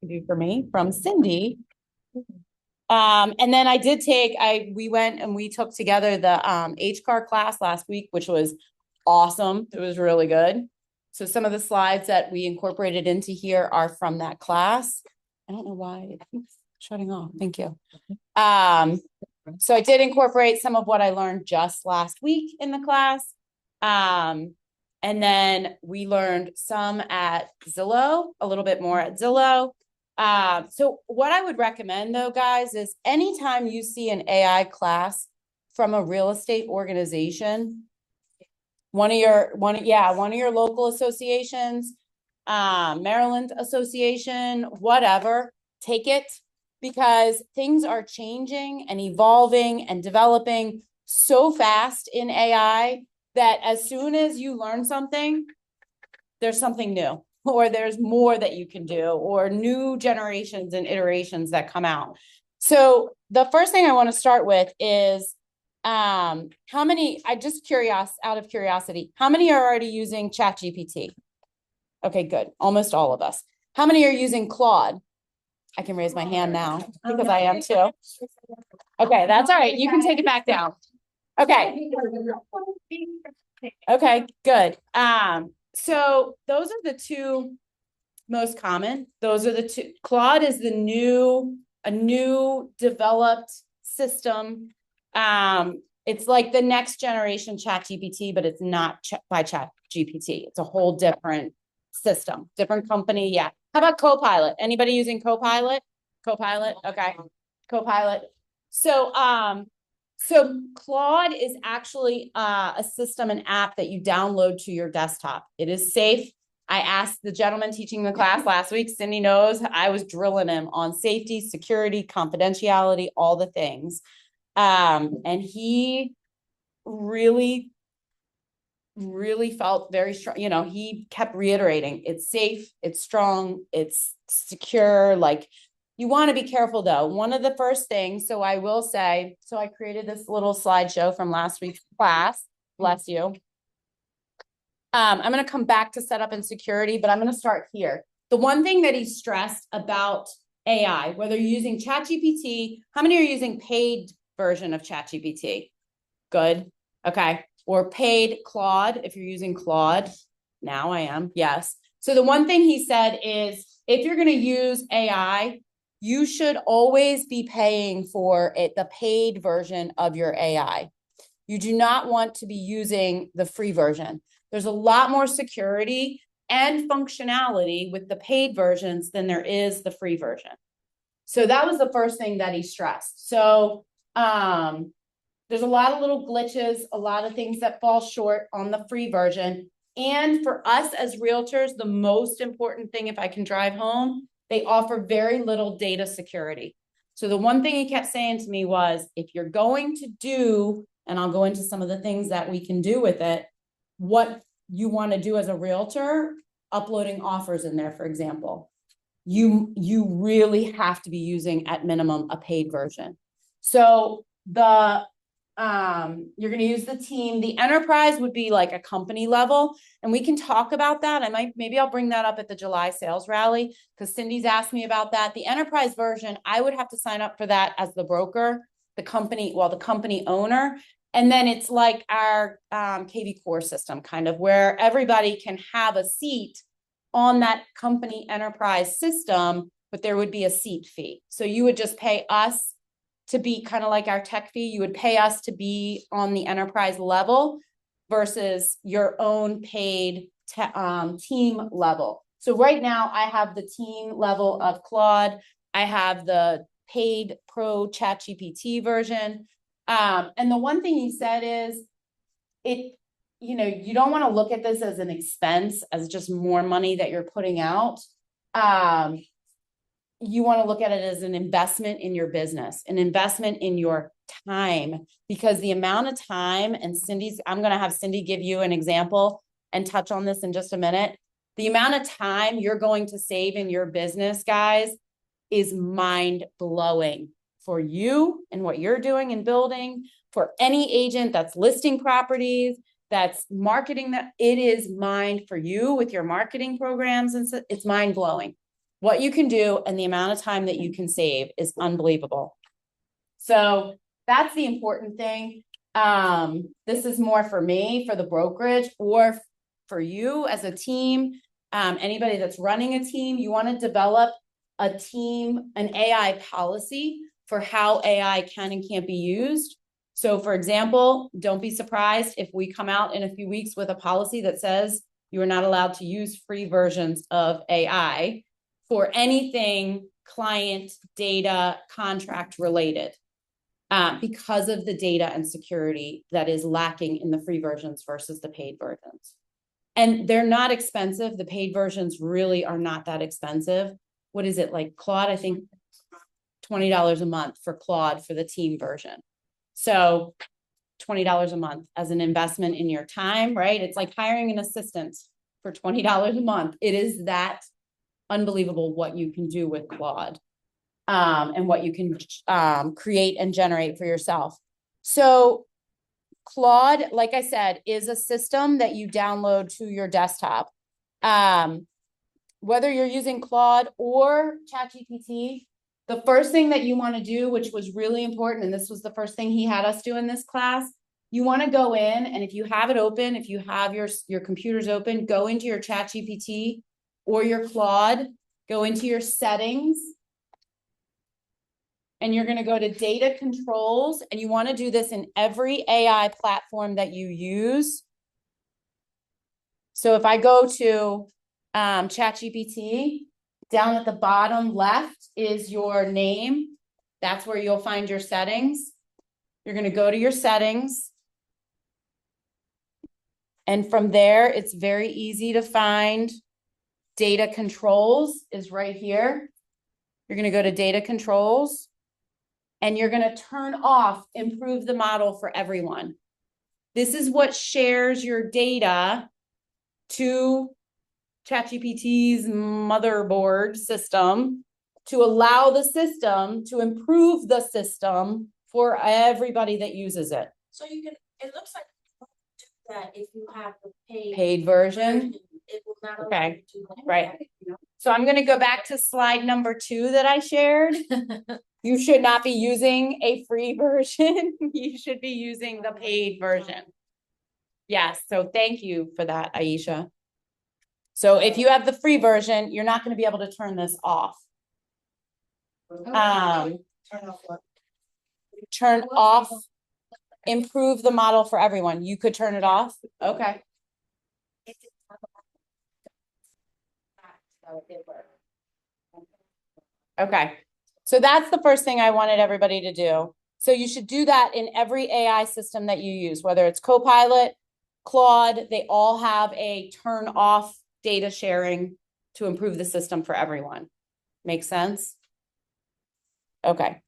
do for me from Cindy. And then we went and we took together the HCAR class last week, which was awesome. It was really good. So some of the slides that we incorporated into here are from that class. I don't know why it's shutting off. Thank you. So I did incorporate some of what I learned just last week in the class. And then we learned some at Zillow, a little bit more at Zillow. So what I would recommend though, guys, is anytime you see an AI class from a real estate organization, one of your local associations, Maryland Association, whatever, take it, because things are changing and evolving and developing so fast in AI that as soon as you learn something, there's something new, or there's more that you can do, or new generations and iterations that come out. So the first thing I want to start with is out of curiosity, how many are already using ChatGPT? Okay, good. Almost all of us. How many are using Claude? I can raise my hand now because I am too. Okay, that's all right. You can take it back down. Okay. Okay, good. So those are the two most common. Those are the two. Claude is a new developed system. It's like the next generation ChatGPT, but it's not by ChatGPT. It's a whole different system, different company. Yeah. How about Copilot? Anybody using Copilot? Copilot. Okay. Copilot. So Claude is actually a system, an app that you download to your desktop. It is safe. I asked the gentleman teaching the class last week, Cindy knows, I was drilling him on safety, security, confidentiality, all the things. And he really felt very strong. You know, he kept reiterating, it's safe, it's strong, it's secure. Like, you want to be careful though. One of the first things, so I will say, so I created this little slideshow from last week's class. Bless you. I'm going to come back to setup and security, but I'm going to start here. The one thing that he stressed about AI, whether you're using ChatGPT, how many are using paid version of ChatGPT? Good. Okay. Or paid Claude, if you're using Claude. Now I am. Yes. So the one thing he said is, if you're going to use AI, you should always be paying for it, the paid version of your AI. You do not want to be using the free version. There's a lot more security and functionality with the paid versions than there is the free version. So that was the first thing that he stressed. So there's a lot of little glitches, a lot of things that fall short on the free version. And for us as realtors, the most important thing, if I can drive home, they offer very little data security. So the one thing he kept saying to me was, if you're going to do, and I'll go into some of the things that we can do with it, what you want to do as a realtor, uploading offers in there, for example, you really have to be using at minimum a paid version. So you're going to use the team. The enterprise would be like a company level, and we can talk about that. Maybe I'll bring that up at the July sales rally, because Cindy's asked me about that. The enterprise version, I would have to sign up for that as the broker, the company owner. And then it's like our KV core system, kind of, where everybody can have a seat on that company enterprise system, but there would be a seat fee. So you would just pay us to be kind of like our tech fee. You would pay us to be on the enterprise level versus your own paid team level. So right now I have the team level of Claude. I have the paid pro ChatGPT version. And the one thing he said is, you don't want to look at this as an expense, as just more money that you're putting out. You want to look at it as an investment in your business, an investment in your time, because the amount of time, and I'm going to have Cindy give you an example and touch on this in just a minute. The amount of time you're going to save in your business, guys, is mind blowing for you and what you're doing and building, for any agent that's listing properties, that's marketing, that it is mind for you with your marketing programs. And so it's mind blowing. what you can do and the amount of time that you can save is unbelievable. So that's the important thing. This is more for me, for the brokerage, or for you as a team. Anybody that's running a team, you want to develop a team, an AI policy for how AI can and can't be used. So for example, don't be surprised if we come out in a few weeks with a policy that says you are not allowed to use free versions of AI for anything client data contract related, because of the data and security that is lacking in the free versions versus the paid versions. And they're not expensive. The paid versions really are not that expensive. What is it, like Claude? I think $20 a month for Claude for the team version. So $20 a month as an investment in your time, right? It's like hiring an assistant for $20 a month. It is that unbelievable what you can do with Claude, and what you can create and generate for yourself. So Claude, like I said, is a system that you download to your desktop. Whether you're using Claude or ChatGPT, the first thing that you want to do, which was really important, and this was the first thing he had us do in this class, you want to go in, and if you have it open, if you have your computers open, go into your ChatGPT or your Claude, go into your settings, and you're going to go to data controls, and you want to do this in every AI platform that you use. So if I go to ChatGPT, down at the bottom left is your name. That's where you'll find your settings. You're going to go to your settings. And from there, it's very easy to find. Data controls is right here. You're going to go to data controls. And you're going to turn off improve the model for everyone. This is what shares your data to ChatGPT's motherboard system to allow the system to improve the system for everybody that uses it. So you can, it looks like you do that if you have the paid version. It will not okay, do that. Right. So I'm going to go back to slide number 2 that I shared. You should not be using a free version. You should be using the paid version. Yes. So thank you for that, Aisha. So if you have the free version, you're not going to be able to turn this off. Turn off, improve the model for everyone. You could turn it off. Okay. Okay. So that's the first thing I wanted everybody to do. So you should do that in every AI system that you use, whether it's Copilot, Claude, they all have a turn off data sharing to improve the system for everyone. Make sense? Okay.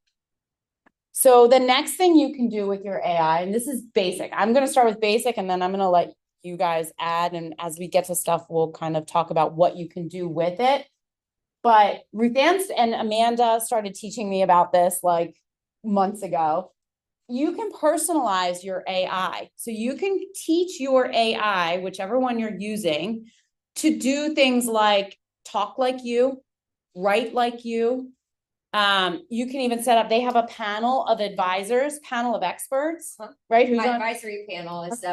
So the next thing you can do with your AI, and this is basic. I'm going to start with basic and then I'm going to let you guys add. And as we get to stuff, we'll kind of talk about what you can do with it. But Ruth Ann and Amanda started teaching me about this like months ago. You can personalize your AI. So you can teach your AI, whichever one you're using, to do things like talk like you, write like you. You can even set up, they have a panel of advisors, panel of experts, right? Who's my advisory panel is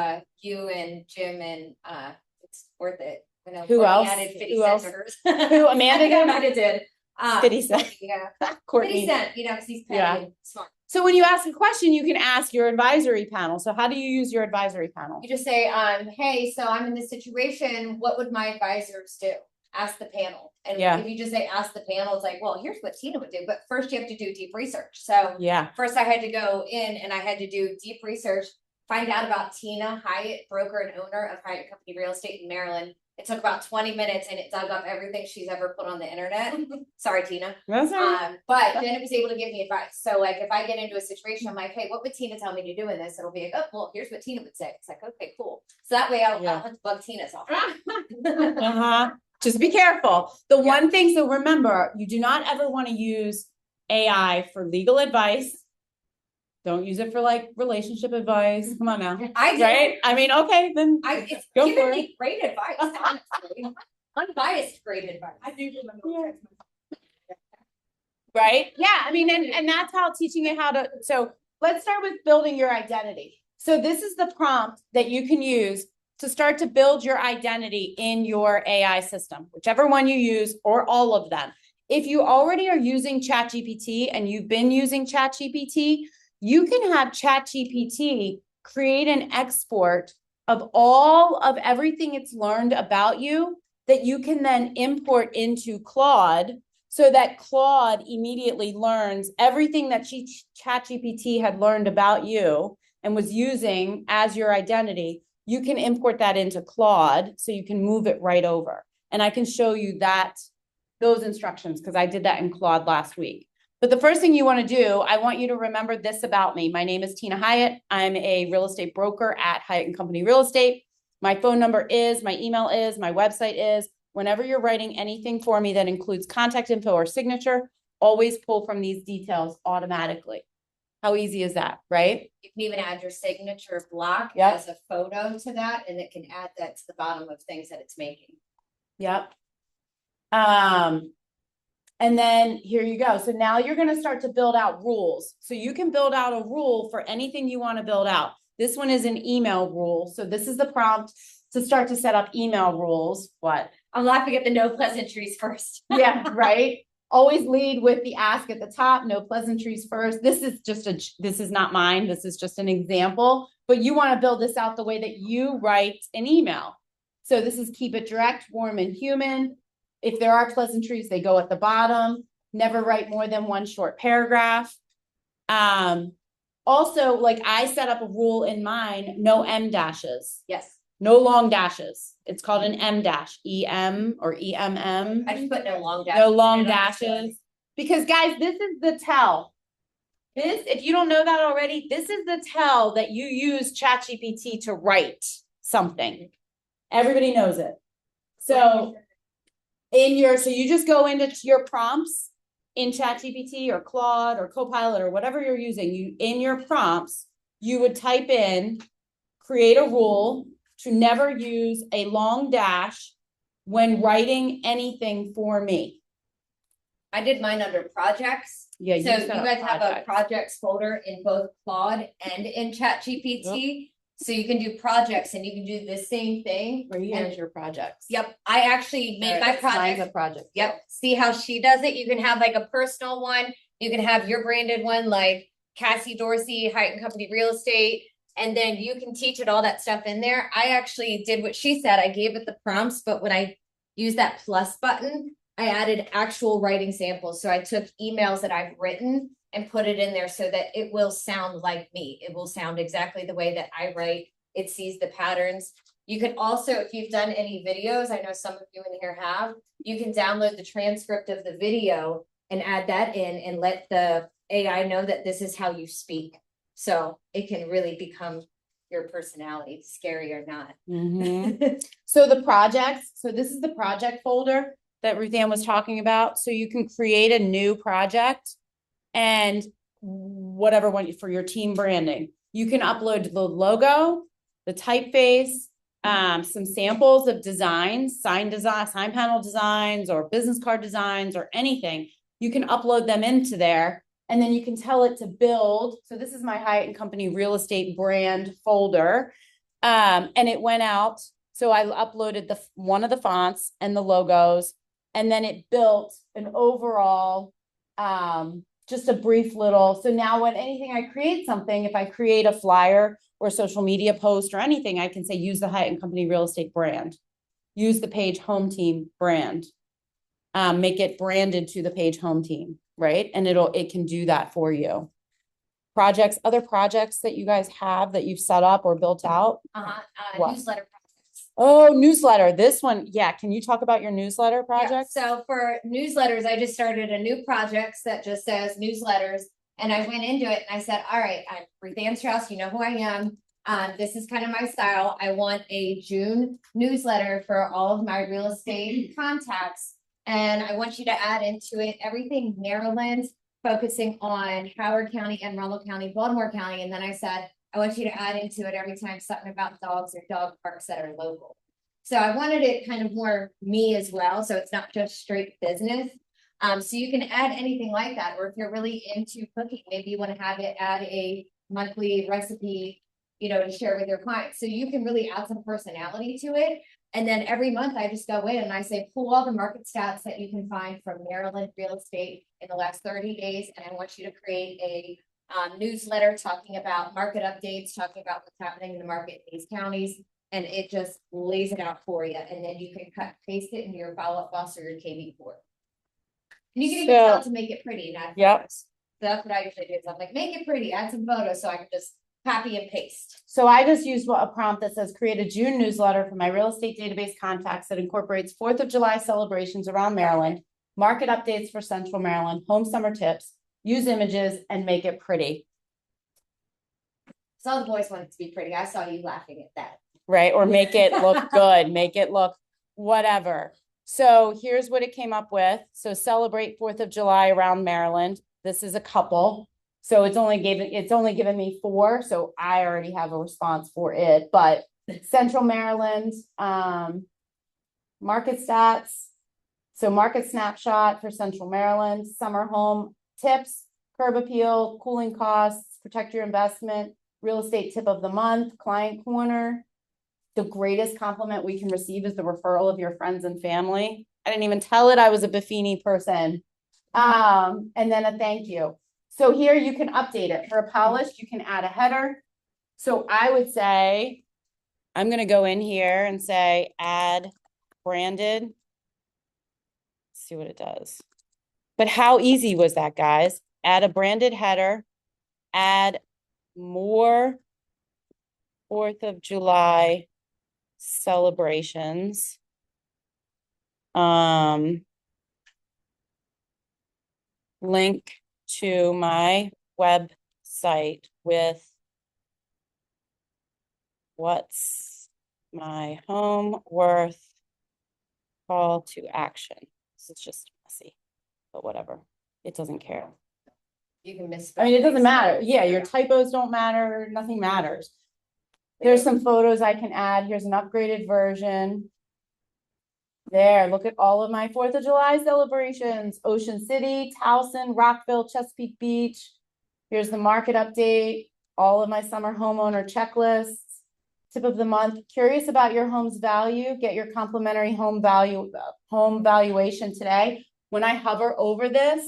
you and Jim and it's worth it. You know, who else? Added 50 who cents else? to hers. Who Amanda did? Amanda did. 50 cents. Yeah. Courtney. 50 cents, you know, because he's petty and smart. So when you ask a question, you can ask your advisory panel. So how do you use your advisory panel? You just say, hey, so I'm in this situation. What would my advisors do? Ask the panel. And if you just say ask the panel, it's like, well, here's what Tina would do. But first you have to do deep research. So first I had to go in and I had to do deep research, find out about Tina Hyatt, broker and owner of Hyatt Company Real Estate in Maryland. It took about 20 minutes and it dug up everything she's ever put on the internet. Sorry, Tina. That's right. But then it was able to give me advice. So like if I get into a situation, I'm like, hey, what would Tina tell me to do in this? It'll be like, oh, well, here's what Tina would say. It's like, okay, cool. So that way I'll have to bug Tina's off. Just be careful. The one thing, so remember, you do not ever want to use AI for legal advice. Don't use it for like relationship advice. Come on now. I do. Right? I mean, okay, then it's go given for me great advice, honestly. Unbiased great advice. I do remember. Right? Yeah. I mean, and that's how teaching it how to, so let's start with building your identity. So this is the prompt that you can use to start to build your identity in your AI system, whichever one you use or all of them. If you already are using ChatGPT and you've been using ChatGPT, you can have ChatGPT create an export of all of everything it's learned about you that you can then import into Claude so that Claude immediately learns everything that ChatGPT had learned about you and was using as your identity. You can import that into Claude so you can move it right over. And I can show you those instructions because I did that in Claude last week. But the first thing you want to do, I want you to remember this about me. My name is Tina Hyatt. I'm a real estate broker at Hyatt and Company Real Estate. My phone number is, my email is, my website is. Whenever you're writing anything for me that includes contact info or signature, always pull from these details automatically. How easy is that, right? You can even add your signature block as a photo to that, and it can add that to the bottom of things that it's making. Yep. And then here you go. So now you're going to start to build out rules. So you can build out a rule for anything you want to build out. This one is an email rule. So this is the prompt to start to set up email rules. What? I'm laughing at the no pleasantries first. Yeah, right. Always lead with the ask at the top, no pleasantries first. This is not mine. This is just an example, but you want to build this out the way that you write an email. So this is keep it direct, warm, and human. If there are pleasantries, they go at the bottom. Never write more than one short paragraph. Also, like I set up a rule in mine, no M dashes. Yes. No long dashes. It's called an M dash, EM or EMM. I just put no long dashes. No long dashes. Because guys, this is the tell. If you don't know that already, this is the tell that you use ChatGPT to write something. Everybody knows it. So so you just go into your prompts in ChatGPT or Claude or Copilot or whatever you're using. In your prompts, you would type in, create a rule to never use a long dash when writing anything for me. I did mine under projects. Yeah, so you guys have a projects folder in both Claude and in ChatGPT. Yep. So you can do projects and you can do the same thing. Where you manage your projects. Yep. I actually made my project. Yep. See how she does it? You can have like a personal one. You can have your branded one like Cassie Dorsey, Hyatt and Company Real Estate. And then you can teach it all that stuff in there. I actually did what she said. I gave it the prompts, but when I used that plus button, I added actual writing samples. So I took emails that I've written and put it in there so that it will sound like me. It will sound exactly the way that I write. It sees the patterns. You can also, if you've done any videos, I know some of you in here have, you can download the transcript of the video and add that in and let the AI know that this is how you speak. So it can really become your personality, scary or not. Mm-hmm. So this is the project folder that Ruth Ann was talking about. So you can create a new project and whatever one for your team branding. You can upload the logo, the typeface, some samples of designs, sign panel designs, or business card designs, or anything. You can upload them into there, and then you can tell it to build. So this is my Hyatt and Company Real Estate brand folder, and it went out. So I uploaded one of the fonts and the logos, and then it built an overall. Just a brief little, so now when anything I create something, if I create a flyer or a social media post or anything, I can say, use the Hyatt and Company Real Estate brand, use the Page Home Team brand, make it branded to the Page Home Team, right? And it can do that for you. Other projects that you guys have that you've set up or built out? Newsletter. Oh, newsletter. This one. Yeah. Can you talk about your newsletter project? Yeah, so for newsletters, I just started a new project that just says newsletters. And I went into it and I said, all right, I'm Ruth Ann Strauss. You know who I am. This is kind of my style. I want a June newsletter for all of my real estate contacts. And I want you to add into it everything Maryland, focusing on Howard County and Arundel County, Baltimore County. And then I said, I want you to add into it every time something about dogs or dog parks that are local. So I wanted it kind of more me as well. So it's not just straight business. So you can add anything like that, or if you're really into cooking, maybe you want to have it add a monthly recipe, to share with your clients. So you can really add some personality to it. And then every month I just go in and I say, pull all the market stats that you can find from Maryland real estate in the last 30 days. And I want you to create a newsletter talking about market updates, talking about what's happening in the market in these counties. And it just lays it out for you. And then you can cut, paste it in your follow-up boss or your KV board. And you can even tell it to make it pretty and add photos. So that's what I usually do. Is I'm like, make it pretty, add some photos so I can just copy and paste. So I just used a prompt that says create a June newsletter for my real estate database contacts that incorporates 4th of July celebrations around Maryland, market updates for Central Maryland, home summer tips, use images, and make it pretty. So the boys want it to be pretty. I saw you laughing at that. Right, or make it look good, make it look whatever. So here's what it came up with. So celebrate 4th of July around Maryland. This is a couple. So it's only given me 4. So I already have a response for it, but Central Maryland, market stats. So market snapshot for Central Maryland, summer home tips, curb appeal, cooling costs, protect your investment, real estate tip of the month, client corner. The greatest compliment we can receive is the referral of your friends and family. I didn't even tell it I was a Buffini person. And then a thank you. So here you can update it. For a polished, you can add a header. So I would say, I'm going to go in here and say add branded. Let's see what it does. But how easy was that, guys? Add a branded header, add more 4th of July celebrations. Link to my website with what's my home worth, call to action. This is just messy, but whatever. It doesn't care. You can miss. I mean, it doesn't matter. Yeah, your typos don't matter. Nothing matters. There's some photos I can add. Here's an upgraded version. There, look at all of my 4th of July celebrations. Ocean City, Towson, Rockville, Chesapeake Beach. Here's the market update. All of my summer homeowner checklists. Tip of the month. Curious about your home's value? Get your complimentary home valuation today. When I hover over this,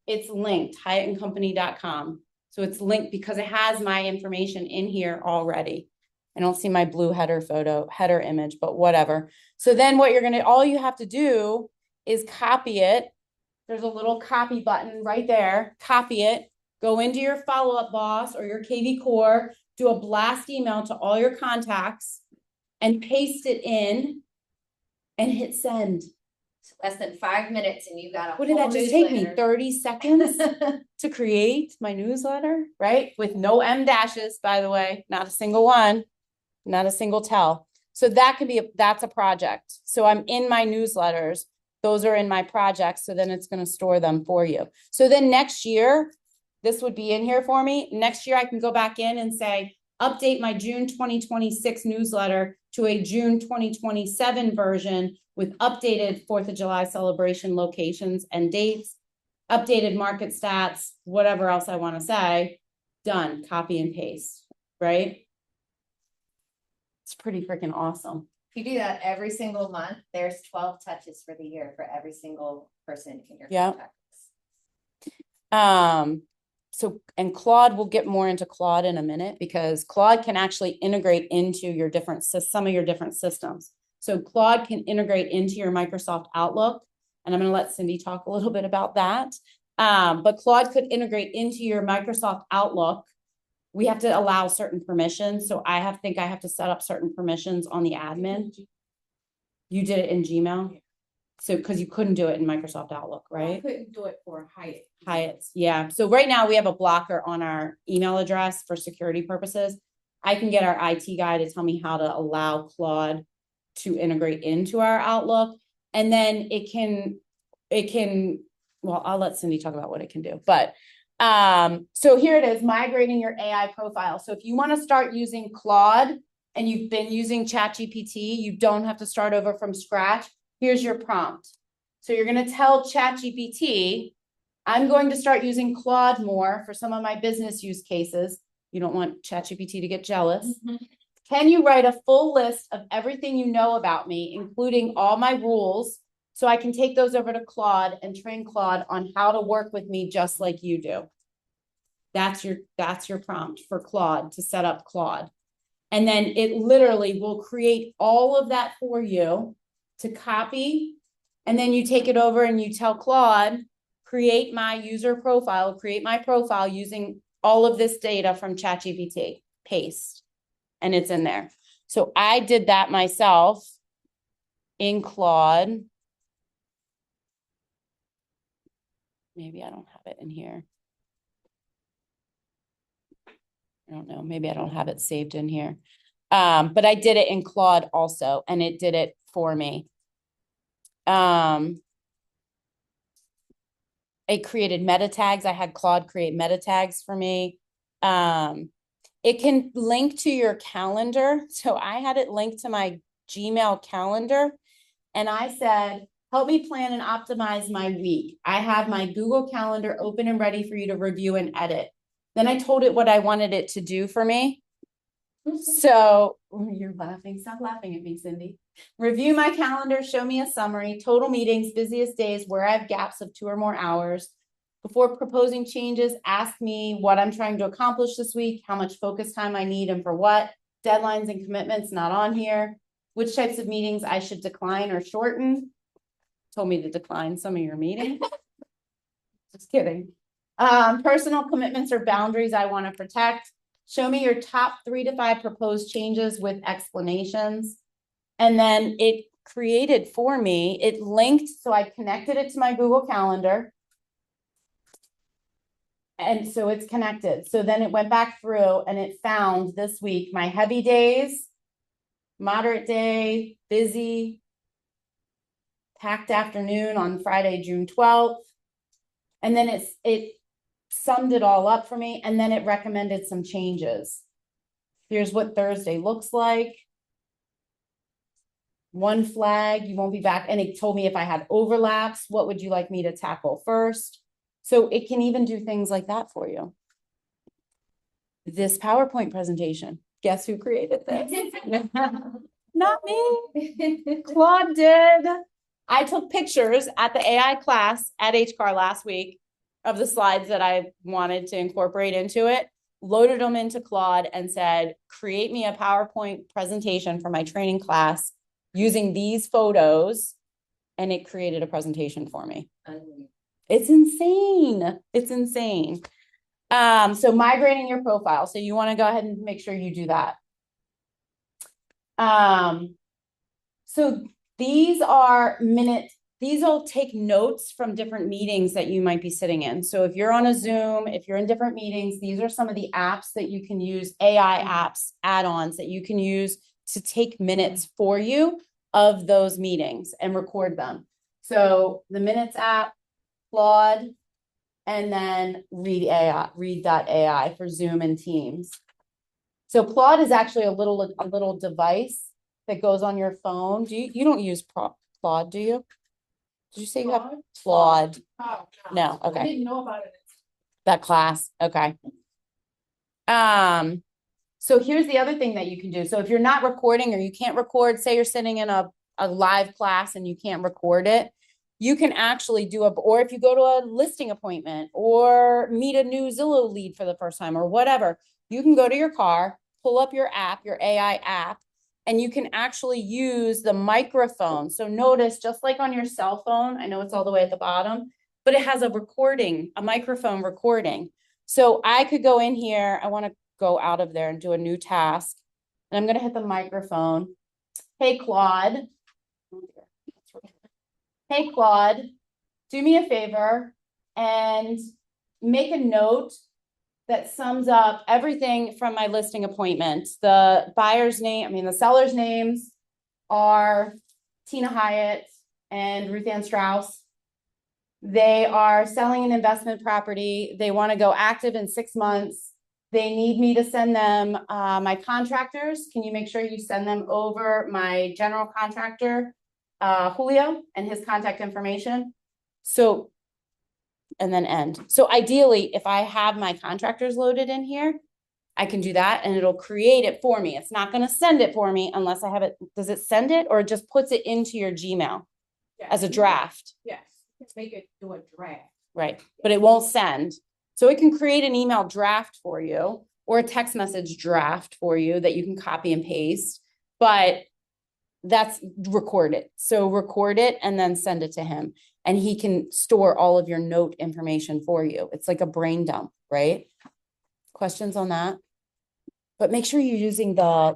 it's linked, HyattandCompany.com. So it's linked because it has my information in here already. I don't see my blue header image, but whatever. So then all you have to do is copy it. There's a little copy button right there. Copy it, go into your follow-up boss or your KV core, do a blast email to all your contacts and paste it in and hit send. Less than 5 minutes and you got a What did that just take me? 30 seconds to create my newsletter, right? With no M dashes, by the way, not a single one, not a single tell. So that's a project. So I'm in my newsletters. Those are in my projects. So then it's going to store them for you. So then next year, this would be in here for me. Next year, I can go back in and say, update my June 2026 newsletter to a June 2027 version with updated 4th of July celebration locations and dates, updated market stats, whatever else I want to say. Done. Copy and paste, right? It's pretty freaking awesome. If you do that every single month, there's 12 touches for the year for every single person in your contact list. So, and Claude, we'll get more into Claude in a minute because Claude can actually integrate into some of your different systems. So Claude can integrate into your Microsoft Outlook, and I'm going to let Cindy talk a little bit about that. But Claude could integrate into your Microsoft Outlook. We have to allow certain permissions. So I have to set up certain permissions on the admin. You did it in Gmail? So, because you couldn't do it in Microsoft Outlook, right? I couldn't do it for Hyatt. Hyatt, yeah. So right now we have a blocker on our email address for security purposes. I can get our IT guy to tell me how to allow Claude to integrate into our Outlook. And then it can, well, I'll let Cindy talk about what it can do. But so here it is, migrating your AI profile. So if you want to start using Claude and you've been using ChatGPT, you don't have to start over from scratch. Here's your prompt. So you're going to tell ChatGPT, I'm going to start using Claude more for some of my business use cases. You don't want ChatGPT to get jealous. Can you write a full list of everything you know about me, including all my rules, so I can take those over to Claude and train Claude on how to work with me just like you do? That's your prompt for Claude to set up Claude. And then it literally will create all of that for you to copy. And then you take it over and you tell Claude, create my user profile, create my profile using all of this data from ChatGPT, paste. And it's in there. So I did that myself in Claude. Maybe I don't have it in here. I don't know. Maybe I don't have it saved in here. But I did it in Claude also, and it did it for me. It created meta tags. I had Claude create meta tags for me. It can link to your calendar. So I had it linked to my Gmail calendar. And I said, help me plan and optimize my week. I have my Google Calendar open and ready for you to review and edit. Then I told it what I wanted it to do for me. So you're laughing. Stop laughing at me, Cindy. Review my calendar. Show me a summary. Total meetings, busiest days, where I have gaps of 2 or more hours. Before proposing changes, ask me what I'm trying to accomplish this week, how much focus time I need and for what, deadlines and commitments not on here, which types of meetings I should decline or shorten. Told me to decline some of your meetings. Just kidding. Personal commitments or boundaries I want to protect. Show me your top 3 to 5 proposed changes with explanations. And then it created for me, it linked, so I connected it to my Google Calendar. And so it's connected. So then it went back through and it found this week my heavy days, moderate day, busy, packed afternoon on Friday, June 12th. And then it summed it all up for me. And then it recommended some changes. Here's what Thursday looks like. 1 flag, you won't be back. And it told me if I had overlaps, what would you like me to tackle first? So it can even do things like that for you. This PowerPoint presentation, guess who created this? Not me. Claude did. I took pictures at the AI class at HCAR last week of the slides that I wanted to incorporate into it, loaded them into Claude and said, create me a PowerPoint presentation for my training class using these photos. And it created a presentation for me. It's insane. It's insane. So migrating your profile. So you want to go ahead and make sure you do that. So these are these will take notes from different meetings that you might be sitting in. So if you're on a Zoom, if you're in different meetings, these are some of the apps that you can use, AI apps, add-ons that you can use to take minutes for you of those meetings and record them. So the Minutes app, Claude, and then read.ai for Zoom and Teams. So Claude is actually a little device that goes on your phone. You don't use Claude, do you? Did you say you have Claude? Oh, No, okay. I didn't know about it. That class, okay. So here's the other thing that you can do. So if you're not recording or you can't record, say you're sitting in a live class and you can't record it, you can actually do or if you go to a listing appointment or meet a new Zillow lead for the first time or whatever, you can go to your car, pull up your app, your AI app, and you can actually use the microphone. So notice, just like on your cell phone, I know it's all the way at the bottom, but it has a microphone recording. So I could go in here, I want to go out of there and do a new task. And I'm going to hit the microphone. Hey, Claude. Hey, Claude, do me a favor and make a note that sums up everything from my listing appointment. The seller's names are Tina Hyatt and Ruth Ann Strauss. They are selling an investment property. They want to go active in 6 months. They need me to send them my contractors. Can you make sure you send them over my general contractor Julio and his contact information. So, and then end. So ideally, if I have my contractors loaded in here, I can do that and it'll create it for me. It's not going to send it for me unless I have it. Does it send it or it just puts it into your Gmail as a draft? Yes, make it do a draft. Right, but it won't send. So it can create an email draft for you or a text message draft for you that you can copy and paste, but that's record it. So record it and then send it to him and he can store all of your note information for you. It's like a brain dump, right? Questions on that? But make sure you're using the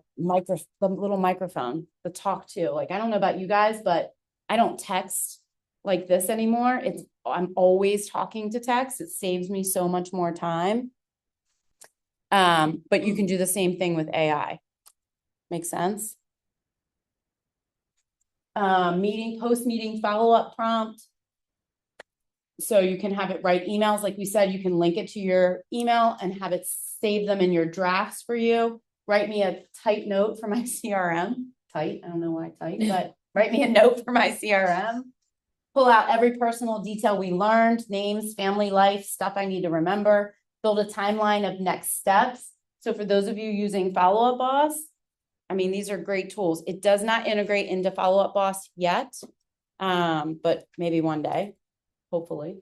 little microphone, the talk to. Like, I don't know about you guys, but I don't text like this anymore. I'm always talking to text. It saves me so much more time. But you can do the same thing with AI. Make sense? Post-meeting follow-up prompt. So you can have it write emails. Like we said, you can link it to your email and have it save them in your drafts for you. Write me a tight note for my CRM. Tight, I don't know why tight, but write me a note for my CRM. Pull out every personal detail we learned, names, family life, stuff I need to remember. Build a timeline of next steps. So for those of you using Follow Up Boss, I mean, these are great tools. It does not integrate into Follow Up Boss yet, but maybe one day, hopefully.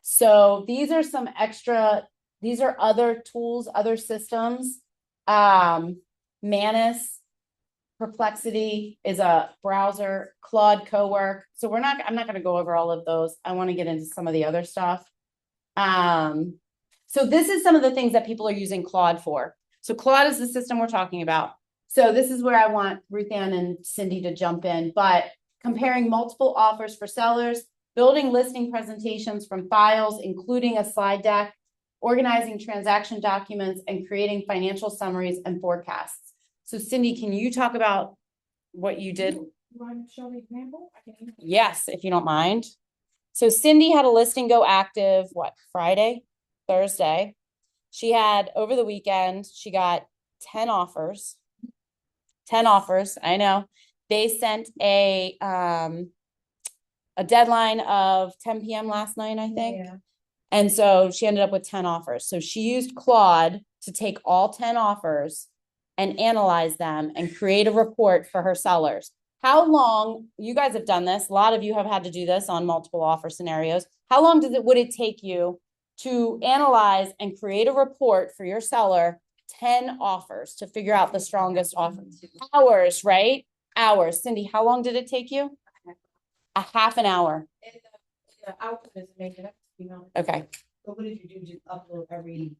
So these are some extra, these are other tools, other systems. Manus, Perplexity is a browser, Claude Cowork. So I'm not going to go over all of those. I want to get into some of the other stuff. So this is some of the things that people are using Claude for. So Claude is the system we're talking about. So this is where I want Ruth Ann and Cindy to jump in, but comparing multiple offers for sellers, building listing presentations from files, including a slide deck, organizing transaction documents, and creating financial summaries and forecasts. So Cindy, can you talk about what you did? You want to show me an example? Yes, if you don't mind. So Cindy had a listing go active, Friday, Thursday. She had, over the weekend, she got 10 offers. 10 offers, I know. They sent a deadline of 10 p.m. last night, I think. Yeah. And so she ended up with 10 offers. So she used Claude to take all 10 offers and analyze them and create a report for her sellers. How long, you guys have done this, a lot of you have had to do this on multiple offer scenarios. How long would it take you to analyze and create a report for your seller, 10 offers to figure out the strongest offers? Hours, right? Hours. Cindy, how long did it take you? A half an hour. And the output is making up, Okay. So what did you do? Just upload every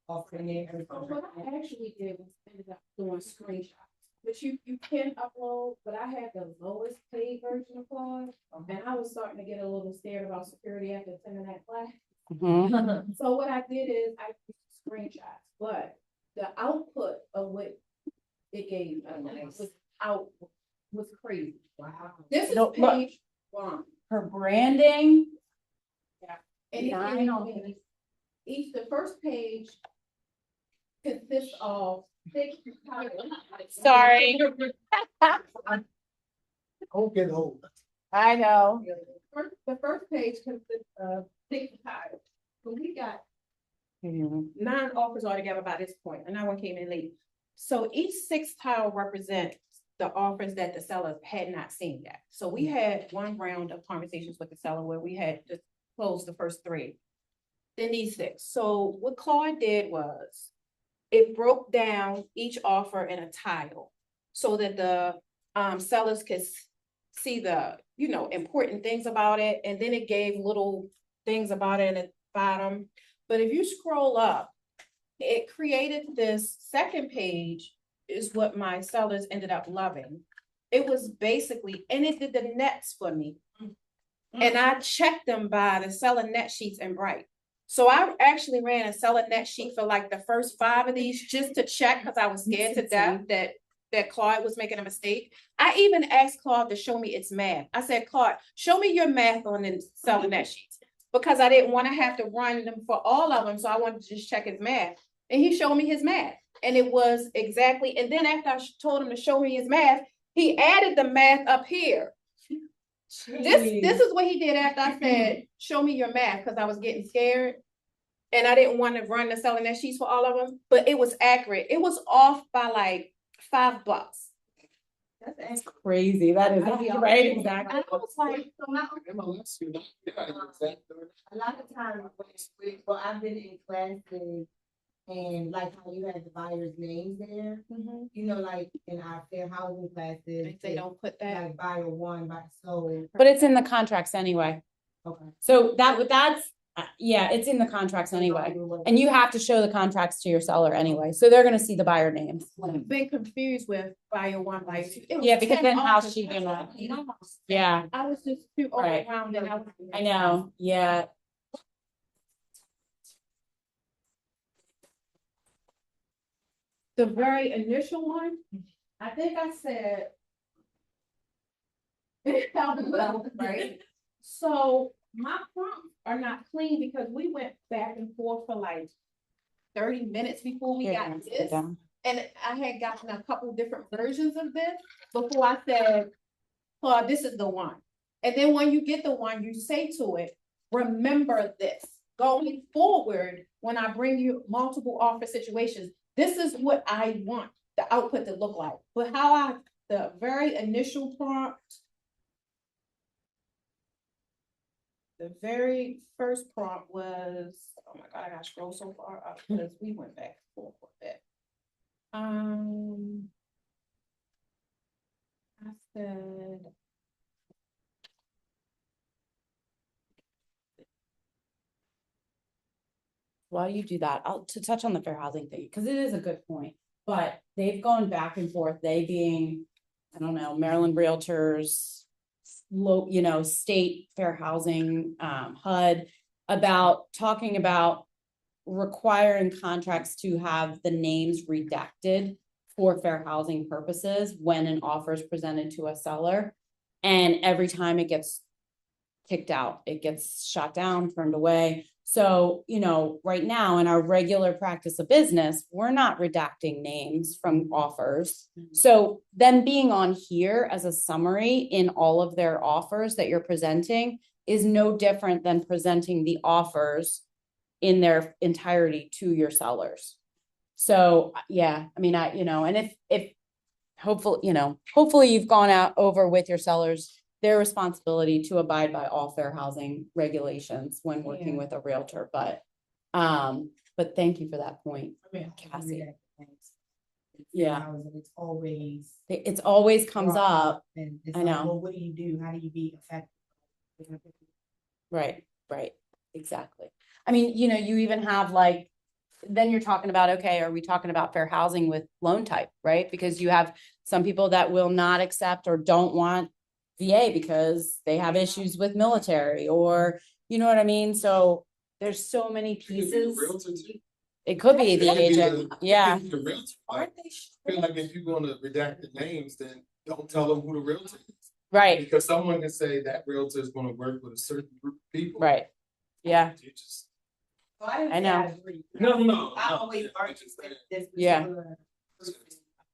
offer in there? What I actually did was ended up doing screenshots. But you can upload, but I had the lowest paid version of Claude. And I was starting to get a little scared about security after attending that class. Mm-hmm. So what I did is I used screenshots, but the output of what it gave was crazy. Wow. This is Look. page one. Her branding. Yeah. And the first page consists of 6 Sorry. Don't get old. I know. The first page consists of 6 titles. So we got 9 offers altogether by this point, and that one came in late. So each 6th tile represents the offers that the seller had not seen yet. So we had one round of conversations with the seller where we had just closed the first 3. Then these 6. So what Claude did was it broke down each offer in a tile so that the sellers could see the, important things about it. And then it gave little things about it at the bottom. But if you scroll up, it created this second page is what my sellers ended up loving. It was basically, and it did the nets for me. And I checked them by the seller net sheets in Bright. So I actually ran a seller net sheet for like the first 5 of these just to check because I was scared to death that Claude was making a mistake. I even asked Claude to show me its math. I said, Claude, show me your math on the seller net sheets because I didn't want to have to run them for all of them. So I wanted to just check his math. And he showed me his math. and it was exactly, and then after I told him to show me his math, he added the math up here. This is what he did after I said, show me your math, because I was getting scared. And I didn't want to run the selling that sheets for all of them, but it was accurate. It was off by like $5. That's crazy. That is right. Exactly. And I was like, a lot of times, well, I've been in classes and like how you have the buyer's names there, you know, like in our fair housing classes. they don't put that. Like buyer one, buyer sold. But it's in the contracts anyway. Okay. So that's yeah, it's in the contracts anyway. And you have to show the contracts to your seller anyway. So they're gonna see the buyer names. I've been confused with buyer one, buyer two. Yeah, because then how's she gonna? Yeah. I was just too Right. overwhelmed and I know. Yeah. The very initial one, I think I said. Right? So my prompts are not clean because we went back and forth for like 30 minutes before we got this. And I had gotten a couple different versions of this before I said, Claude, this is the one. And then when you get the one, you say to it, remember this. Going forward, when I bring you multiple offer situations, this is what I want the output to look like. But the very initial prompt, the very first prompt was, oh my God, I gotta scroll so far up because we went back and forth with it. I said, while you do that, to touch on the fair housing thing, because it is a good point, but they've gone back and forth, they being, I don't know, Maryland Realtors, state fair housing, HUD, about talking about requiring contracts to have the names redacted for fair housing purposes when an offer is presented to a seller. And every time it gets kicked out, it gets shot down, turned away. So, right now in our regular practice of business, we're not redacting names from offers. So them being on here as a summary in all of their offers that you're presenting is no different than presenting the offers in their entirety to your sellers. So, yeah, I mean, and if hopefully you've gone out over with your sellers their responsibility to abide by all fair housing regulations when working with a realtor, but thank you for that point, Cassie. Yeah, it's always comes up. And I know. Like, well, what do you do? How do you be effective? Right, exactly. I mean, you even have then you're talking about, okay, are we talking about fair housing with loan type, right? Because you have some people that will not accept or don't want VA because they have issues with military, or you know what I mean? So there's so many pieces. It could be the agent. Yeah. I feel like if you're gonna redact the names, then don't tell them who the realtor is. Right. Because someone can say that realtor is gonna work with a certain group of people. Right. Yeah. I know. I agree. No. I always argue with this. Yeah.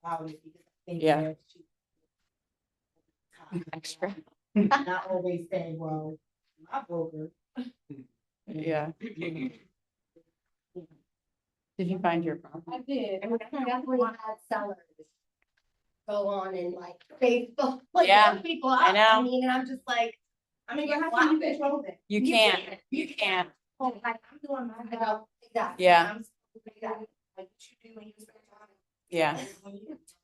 About it because I think Yeah. that Extra. and I always say, well, my broker. Yeah. Did you find your problem? I did. And we definitely had sellers go on and like Facebook, Yeah, people I up. know. I mean, and I'm just like, How can you control that? You can't. You can't. oh, like, I'm doing my job. Exactly. Yeah. Exactly. Like what you do when you spend time. Yeah.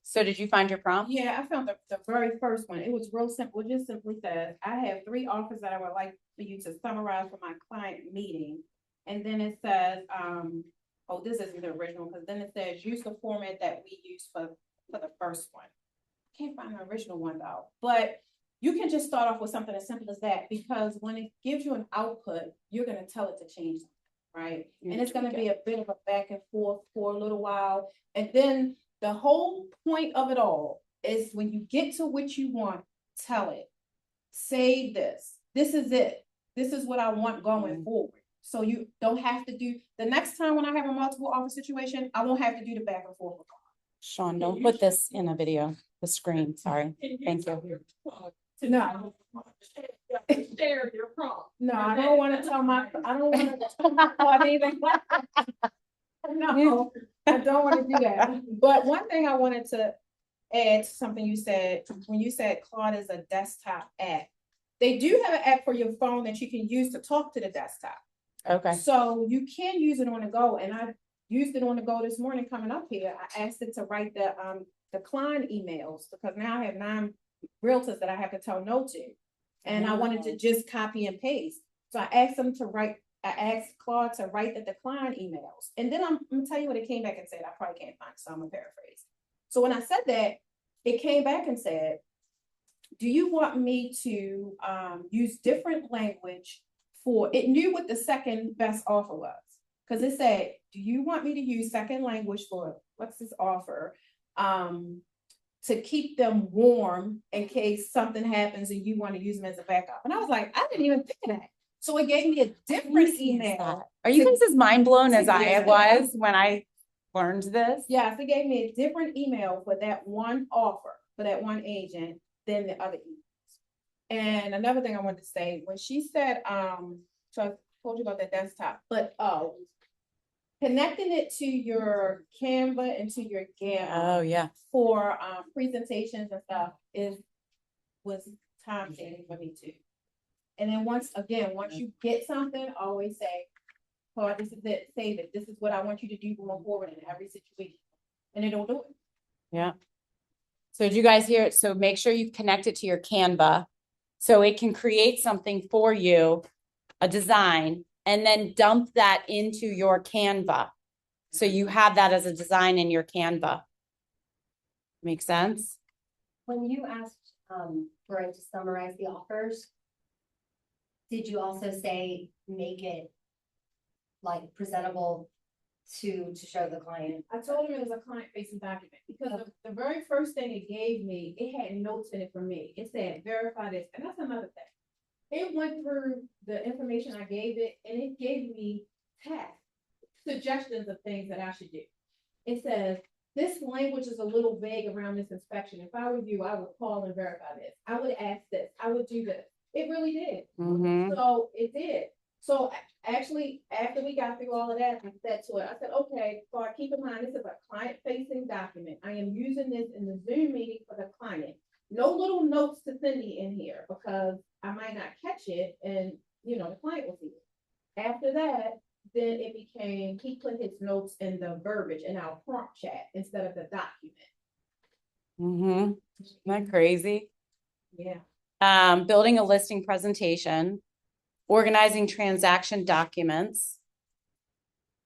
So did you find your prompt? Yeah, I found the very first one. It was real simple. It just simply says, I have 3 offers that I would like for you to summarize for my client meeting. And then it says, oh, this isn't the original, because then it says, use the format that we use for the first one. I can't find the original one though, but you can just start off with something as simple as that, because when it gives you an output, you're gonna tell it to change something, right? And it's gonna be a bit of a back and forth for a little while. And then the whole point of it all is when you get to what you want, tell it, say this is it. This is what I want going forward. So you don't have to do, the next time when I have a multiple offer situation, I won't have to do the back and forth. Sean, don't put this in a video, the screen, sorry. Thank you. No. Share your prompt. No, I don't want to tell my, I don't want to tell my Claude anything. No, I don't want to do that. But one thing I wanted to add to something you said, when you said Claude is a desktop app. They do have an app for your phone that you can use to talk to the desktop. Okay. So you can use it on the go, and I used it on the go this morning coming up here. I asked it to write the client emails because now I have 9 realtors that I have to tell no to. And I wanted to just copy and paste. So I asked Claude to write the client emails. And then I'm gonna tell you what it came back and said. I probably can't find it, so I'm gonna paraphrase. So when I said that, it came back and said, do you want me to use different language for, it knew what the second best offer was. Because it said, do you want me to use second language for, what's this offer? To keep them warm in case something happens and you want to use them as a backup. And I was like, I didn't even think of that. So it gave me a different email. Are you guys as mind blown as I was when I learned this? Yes, it gave me a different email for that one offer, for that one agent than the other emails. And another thing I wanted to say, when she said, so I told you about that desktop, but connecting it to your Canva and to your Gamma. Oh yeah. For presentations and stuff was time saving for me too. And then once you get something, always say, "Oh, this is it. Save it. This is what I want you to do going forward in every situation," and it'll do it. Yeah. So did you guys hear it? So make sure you connect it to your Canva, so it can create something for you, a design, and then dump that into your Canva. So you have that as a design in your Canva. Make sense? When you asked for it to summarize the offers, did you also say make it like presentable to show the client? I told him it was a client-facing document because the very first thing it gave me, it had notes in it for me. It said verify this, and that's another thing. It went through the information I gave it, and it gave me tasks, suggestions of things that I should do. It says, this language is a little vague around this inspection. If I were you, I would call and verify this. I would ask this. I would do this. It really did. Mm-hmm. So it did. So actually, after we got through all of that, I said to it, I said, okay, so keep in mind, this is a client-facing document. I am using this in the Zoom meeting for the client. No little notes to Cindy in here because I might not catch it and, the client will see it. After that, then it became, he put his notes in the verbiage in our prompt chat instead of the document. Mm-hmm. Isn't that crazy? Yeah. Building a listing presentation, organizing transaction documents,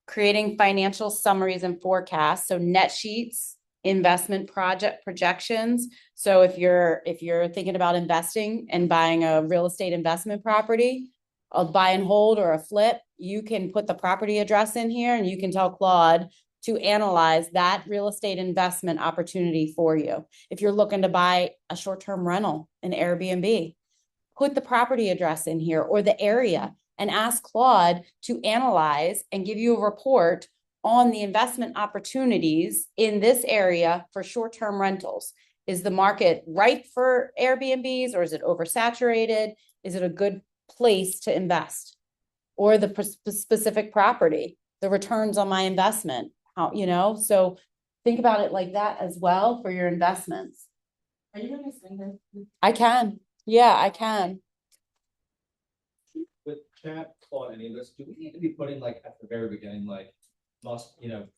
creating financial summaries and forecasts. So net sheets, investment project projections. So if you're thinking about investing and buying a real estate investment property, a buy and hold or a flip, you can put the property address in here and you can tell Claude to analyze that real estate investment opportunity for you. If you're looking to buy a short-term rental, an Airbnb, put the property address in here or the area and ask Claude to analyze and give you a report on the investment opportunities in this area for short-term rentals. Is the market ripe for Airbnbs or is it oversaturated? Is it a good place to invest? Or the specific property, the returns on my investment, so think about it like that as well for your investments. Are you gonna send this? I can. Yeah, I can. With chat, Claude, any of this, do we need to be putting like at the very beginning, like must,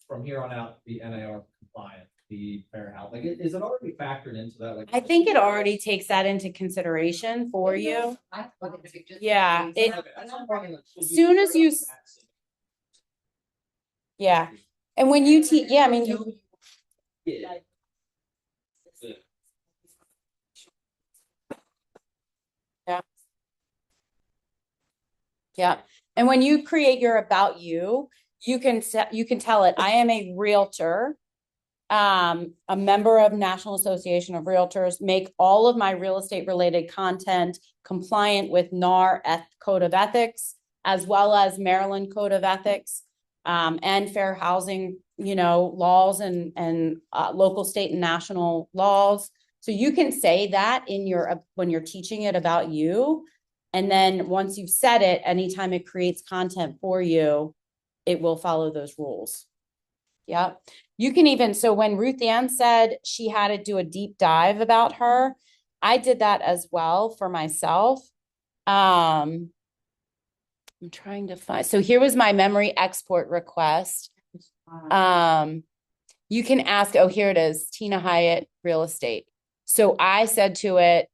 from here on out, be NAR compliant, be fair house? Like, is it already factored into that? Like, I think it already takes that into consideration for you. Yeah, it, soon as you, yeah. And when you teach, yeah, I mean, Yeah. yeah. And when you create your about you can tell it, I am a realtor, a member of National Association of Realtors, make all of my real estate related content compliant with NAR Code of Ethics as well as Maryland Code of Ethics, and fair housing, laws and local, state, and national laws. So you can say that when you're teaching it about you. And then once you've said it, anytime it creates content for you, it will follow those rules. Yep. You can even, so when Ruth Ann said she had to do a deep dive about her, I did that as well for myself. I'm trying to find, so here was my memory export request. You can ask, oh, here it is, Tina Hyatt real estate. So I said to it,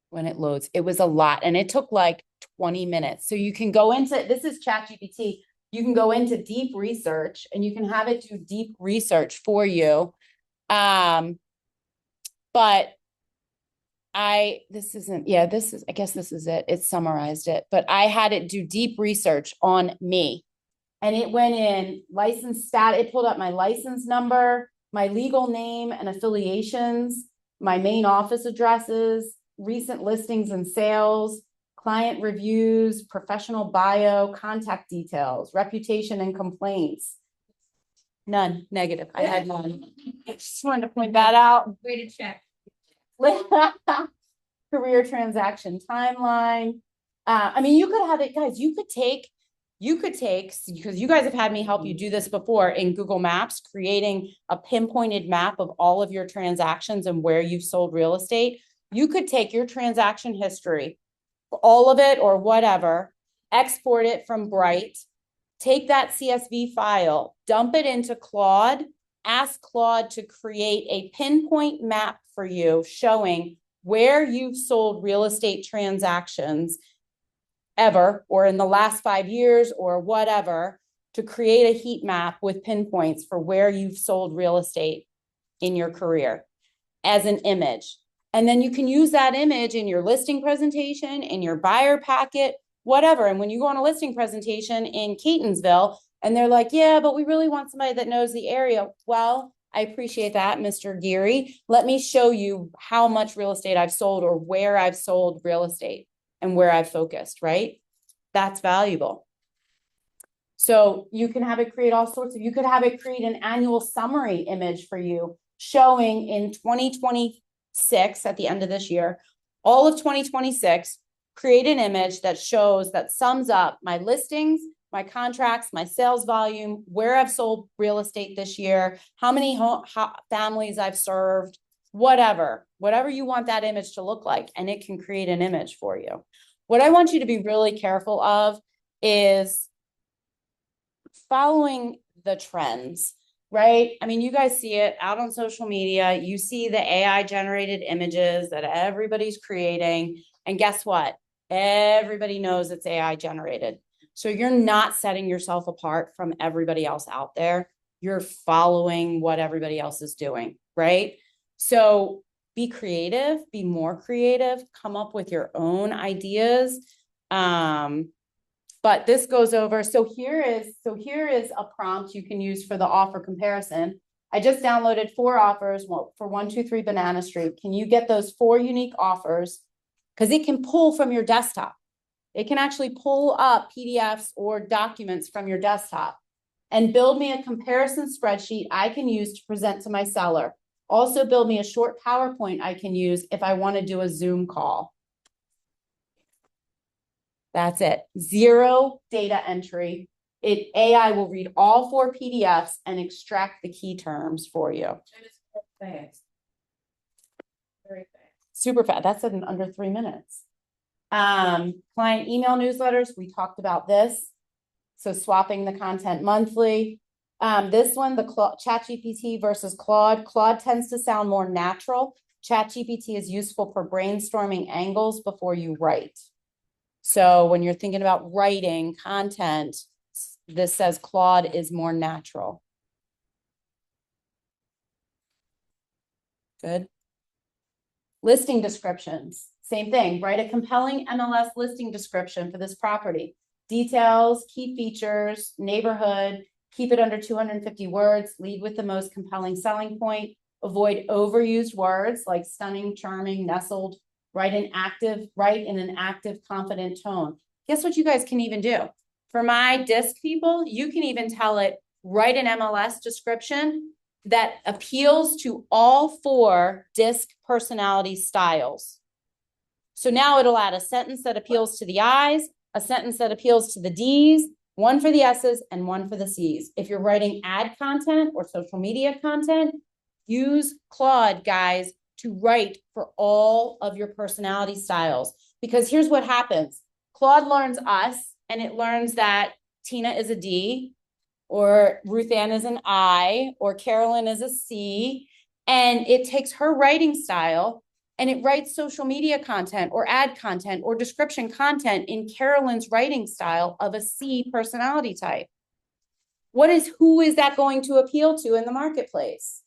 when it loads, it was a lot and it took like 20 minutes. So you can go into, this is ChatGPT. You can go into deep research and you can have it do deep research for you. But I guess this is it. It summarized it, but I had it do deep research on me. And it went in license stat. It pulled up my license number, my legal name and affiliations, my main office addresses, recent listings and sales, client reviews, professional bio, contact details, reputation and complaints. None, negative. I had none. I just wanted to point that out. Way to check. Career transaction timeline. I mean, you could have it, guys. You could take, because you guys have had me help you do this before in Google Maps, creating a pinpointed map of all of your transactions and where you've sold real estate. You could take your transaction history, all of it or whatever, export it from Bright, take that CSV file, dump it into Claude, ask Claude to create a pinpoint map for you showing where you've sold real estate transactions ever, or in the last 5 years or whatever, to create a heat map with pinpoints for where you've sold real estate in your career as an image. And then you can use that image in your listing presentation, in your buyer packet, whatever. And when you go on a listing presentation in Catonsville and they're like, yeah, but we really want somebody that knows the area. Well, I appreciate that, Mr. Geary. Let me show you how much real estate I've sold or where I've sold real estate and where I've focused, right? That's valuable. So you can have it create all sorts of, you could have it create an annual summary image for you showing in 2026 at the end of this year, all of 2026, create an image that shows, that sums up my listings, my contracts, my sales volume, where I've sold real estate this year, how many families I've served, whatever you want that image to look like, and it can create an image for you. What I want you to be really careful of is following the trends, right? I mean, you guys see it out on social media. You see the AI generated images that everybody's creating. And guess what? Everybody knows it's AI generated. So you're not setting yourself apart from everybody else out there. You're following what everybody else is doing, right? So be creative, be more creative, come up with your own ideas. But this goes over. So here is a prompt you can use for the offer comparison. I just downloaded 4 offers for 123 Banana Street. Can you get those 4 unique offers? Because it can pull from your desktop. It can actually pull up PDFs or documents from your desktop and build me a comparison spreadsheet I can use to present to my seller. Also build me a short PowerPoint I can use if I want to do a Zoom call. That's it. 0 data entry. AI will read all 4 PDFs and extract the key terms for you. Fast. Very fast. Super fast. That's in under 3 minutes. Client email newsletters. We talked about this. So swapping the content monthly. This one, the ChatGPT versus Claude. Claude tends to sound more natural. ChatGPT is useful for brainstorming angles before you write. So when you're thinking about writing content, this says Claude is more natural. Good. Listing descriptions, same thing. Write a compelling MLS listing description for this property. Details, key features, neighborhood, keep it under 250 words, lead with the most compelling selling point, avoid overused words like stunning, charming, nestled, write in an active, confident tone. Guess what you guys can even do? For my disc people, you can even tell it, write an MLS description that appeals to all 4 disc personality styles. So now it'll add a sentence that appeals to the I's, a sentence that appeals to the D's, one for the S's, and one for the C's. If you're writing ad content or social media content, use Claude, guys, to write for all of your personality styles. Because here's what happens. Claude learns us, and it learns that Tina is a D, or Ruth Ann is an I, or Carolyn is a C, and it takes her writing style and it writes social media content or ad content or description content in Carolyn's writing style of a C personality type. Who is that going to appeal to in the marketplace?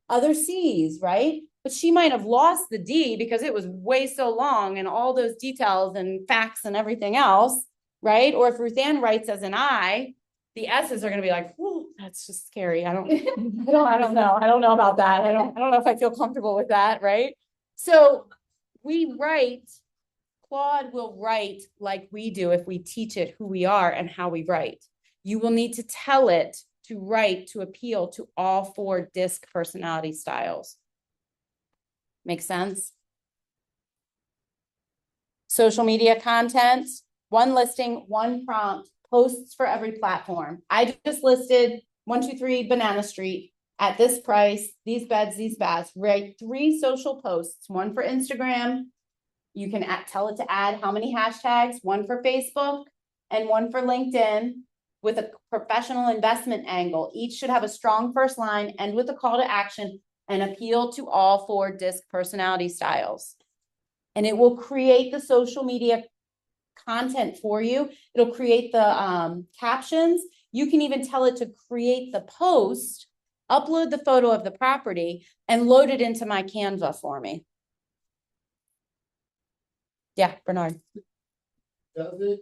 Other C's, right? But she might have lost the D because it was way so long and all those details and facts and everything else, right? Or if Ruth Ann writes as an I, the S's are going to be like, "Ooh, that's just scary. I don't know. I don't know about that. I don't know if I feel comfortable with that," right? So Claude will write like we do if we teach it who we are and how we write. You will need to tell it to write to appeal to all 4 disc personality styles. Make sense? Social media content, 1 listing, 1 prompt, posts for every platform. I just listed 123 Banana Street at this price, these beds, these baths. Write 3 social posts, 1 for Instagram. You can tell it to add how many hashtags, 1 for Facebook and 1 for LinkedIn with a professional investment angle. Each should have a strong first line, end with a call to action, and appeal to all 4 disc personality styles. And it will create the social media content for you. It'll create the captions. You can even tell it to create the post, upload the photo of the property, and load it into my Canva for me. Yeah, Bernard. Does it?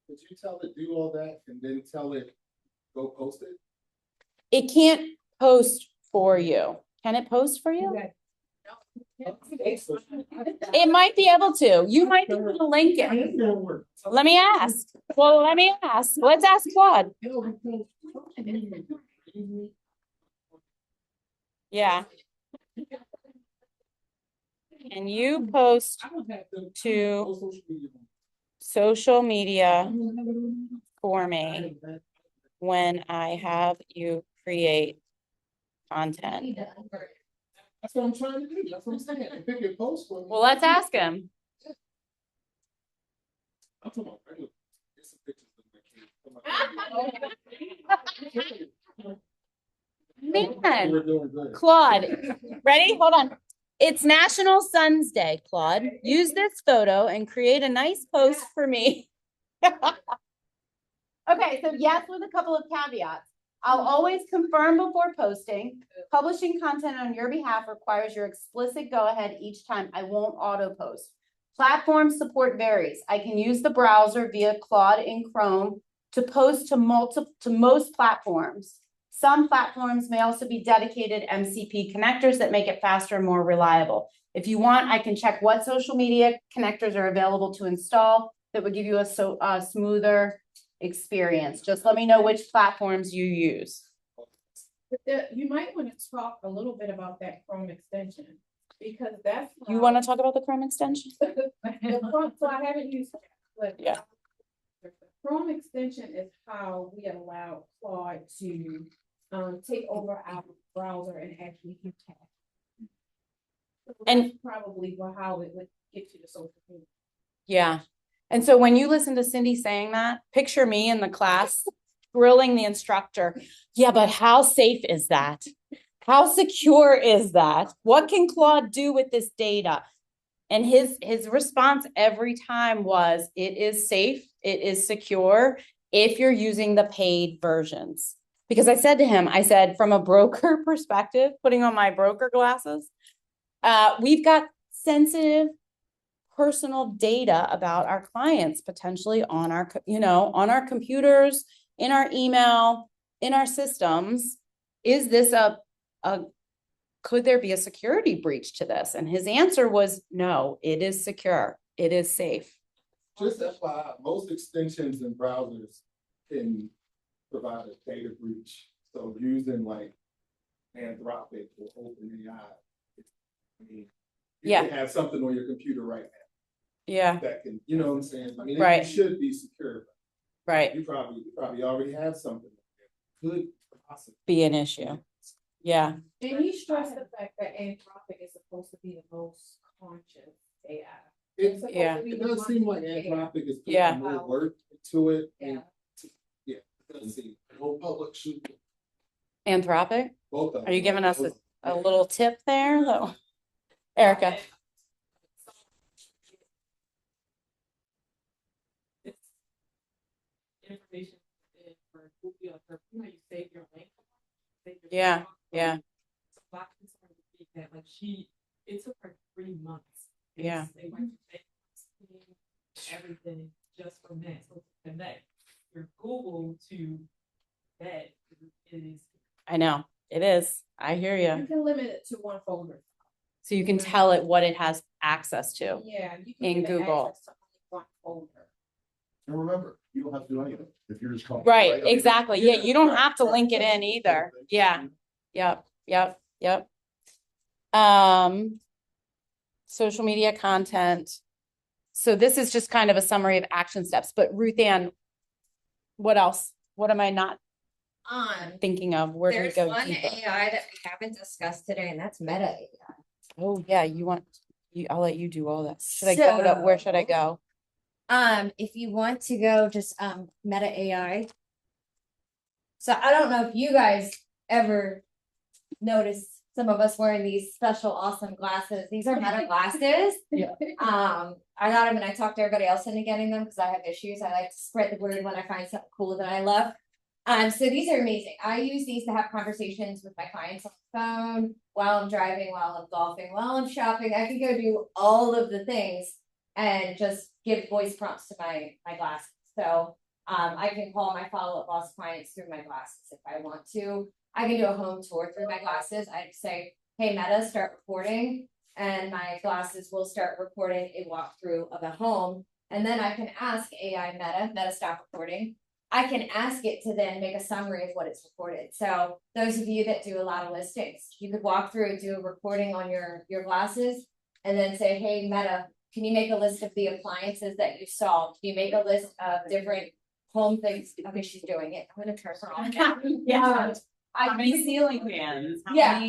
Did you tell it do all that and then tell it go post it? It can't post for you. Can it post for you? It might be able to. You might be able to link it. Let me ask. Let's ask Claude. Yeah. Can you post to social media for me when I have you create content? That's what I'm trying to do. That's what I'm saying. Pick your post for me. Well, let's ask him. I'm talking about regular. Get some pictures of my kids. Man, Claude, ready? Hold on. It's National Sons Day, Claude. Use this photo and create a nice post for me. Okay, so yes, with a couple of caveats. I'll always confirm before posting. Publishing content on your behalf requires your explicit go-ahead each time. I won't auto-post. Platform support varies. I can use the browser via Claude in Chrome to post to most platforms. Some platforms may also be dedicated MCP connectors that make it faster and more reliable. If you want, I can check what social media connectors are available to install that would give you a smoother experience. Just let me know which platforms you use. But you might want to talk a little bit about that Chrome extension, because that's You want to talk about the Chrome extension? so I haven't used it, but Yeah. the Chrome extension is how we allow Claude to take over our browser and actually use it. So And- that's probably how it would get to the social media. Yeah. And so when you listen to Cindy saying that, picture me in the class grilling the instructor. Yeah, but how safe is that? How secure is that? What can Claude do with this data? And his response every time was, it is safe, it is secure if you're using the paid versions. Because I said to him, from a broker perspective, putting on my broker glasses, we've got sensitive personal data about our clients potentially on our, on our computers, in our email, in our systems. Is this a could there be a security breach to this? And his answer was, no, it is secure. It is safe. Just FYI, most extensions and browsers can provide a data breach. So using like Anthropic or OpenAI, I mean, you Yeah. can have something on your computer right now Yeah, that can, you know what I'm saying? I mean, Right. it should be secure. right. You probably already have something that could possibly Be an issue. Yeah, Did you stress the fact that Anthropic is supposed to be the most conscious AI? It, Yeah. it does seem like Anthropic is putting Yeah. more work into it. Yeah. Yeah, it does seem. No public should. Anthropic. Both of them. Are you giving us a little tip there though? Erica. Information for Google, for, you know, you save your link. Yeah, yeah. So my concern would be that like it took her 3 months. Yeah. They went to everything just from that. So to connect your Google to that is. I know it is. I hear You you. can limit it to one folder. So you can tell it what it has access to. Yeah. You can In give it Google. access to only one folder. And remember, you don't have to do anything if you're just calling. Right, exactly. Yeah, you don't have to link it in either. Yeah. Yep, yep, yep. Social media content. So this is just kind of a summary of action steps, but Ruth Ann, what else? What am I not thinking of? Where do we There's go one deeper? AI that we haven't discussed today, and that's meta AI. Oh, yeah, I'll let you do all that. Should I go to, where should I go? If you want to go just meta AI. So I don't know if you guys ever noticed some of us wearing these special awesome glasses. These are meta glasses. Yeah. I got them and I talked to everybody else into getting them because I have issues. I like to spread the word when I find something cool that I love. So these are amazing. I use these to have conversations with my clients on the phone, while I'm driving, while I'm golfing, while I'm shopping. I can go do all of the things and just give voice prompts to my glasses. So I can call my follow-up boss clients through my glasses if I want to. I can do a home tour through my glasses. I say, hey, Meta, start recording. And my glasses will start recording a walkthrough of a home. And then I can ask AI Meta, stop recording. I can ask it to then make a summary of what it's recorded. So those of you that do a lot of listings, you could walk through and do a recording on your glasses and then say, hey, Meta, can you make a list of the appliances that you saw? Can you make a list of different home things? Okay, she's doing it. I'm gonna turn her on. Yeah. How many ceiling fans? Yeah.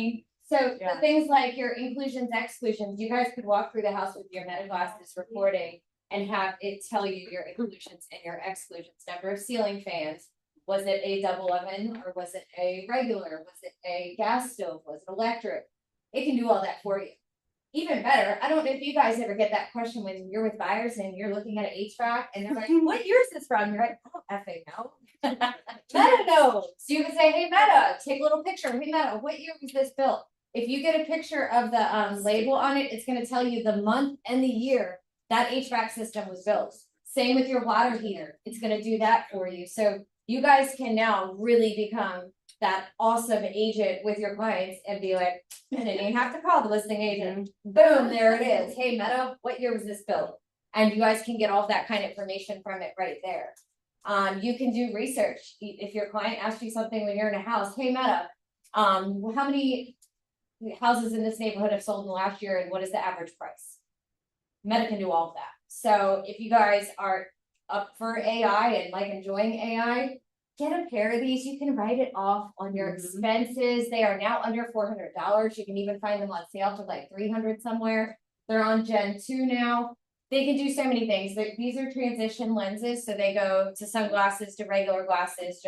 So the things like your inclusions, exclusions, you guys could walk through the house with your meta glasses recording and have it tell you your inclusions and your exclusions. Number of ceiling fans. Was it a double oven or was it a regular? Was it a gas stove? Was it electric? It can do all that for you. Even better, I don't know if you guys ever get that question when you're with buyers and you're looking at an HVAC and they're like, what year is this from? You're like, oh, effing no. Meta knows. So you can say, hey, Meta, take a little picture. Hey, Meta, what year was this built? If you get a picture of the label on it, it's going to tell you the month and the year that HVAC system was built. Same with your water heater. It's going to do that for you. So you guys can now really become that awesome agent with your clients and be like, and then you have to call the listing agent. Boom, there it is. Hey, Meta, what year was this built? And you guys can get all that kind of information from it right there. You can do research. If your client asks you something when you're in a house, hey, Meta, how many houses in this neighborhood have sold in the last year and what is the average price? Meta can do all of that. So if you guys are up for AI and like enjoying AI, get a pair of these. You can write it off on your expenses. They are now under $400. You can even find them on sale for like $300 somewhere. They're on Gen 2 now. They can do so many things. These are transition lenses. So they go to sunglasses to regular glasses.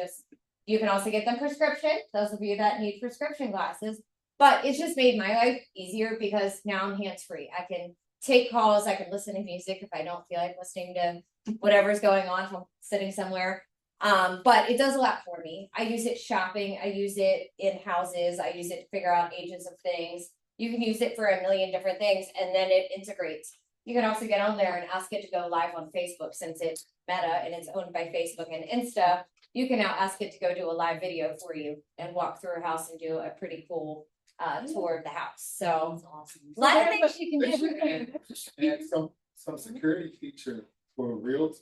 You can also get them prescription. Those of you that need prescription glasses. But it's just made my life easier because now I'm hands-free. I can take calls. I can listen to music if I don't feel like listening to whatever's going on if I'm sitting somewhere. But it does a lot for me. I use it shopping. I use it in houses. I use it to figure out ages of things. You can use it for a million different things and then it integrates. You can also get on there and ask it to go live on Facebook since it's Meta and it's owned by Facebook and Insta. You can now ask it to go do a live video for you and walk through a house and do a pretty cool tour of the house. So a lot of things you They can should do. add some security feature for realtors.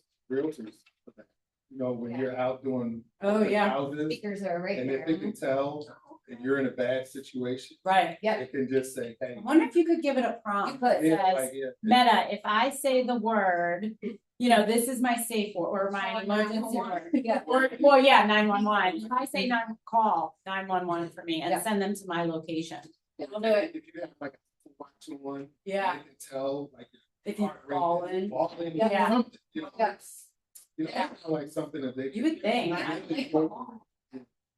You know, when you're out doing. Oh, yeah. houses, Speakers are right and if there. it can tell that you're in a bad situation, Right. Yep. it can just say, hey. I wonder if you could give it a prompt You that could. Yeah, says, like, yeah. Meta, if I say the word, this is my safe word or my emergency word. Yeah. Or, well, yeah, 911. If I say call 911 for me and Yeah. send them to my location. It'll do it. If you have like a watching one. Yeah. It can tell like. If you heart rate call is in. falling, Yeah. something, you know, Yes. it's like something that they. You would think.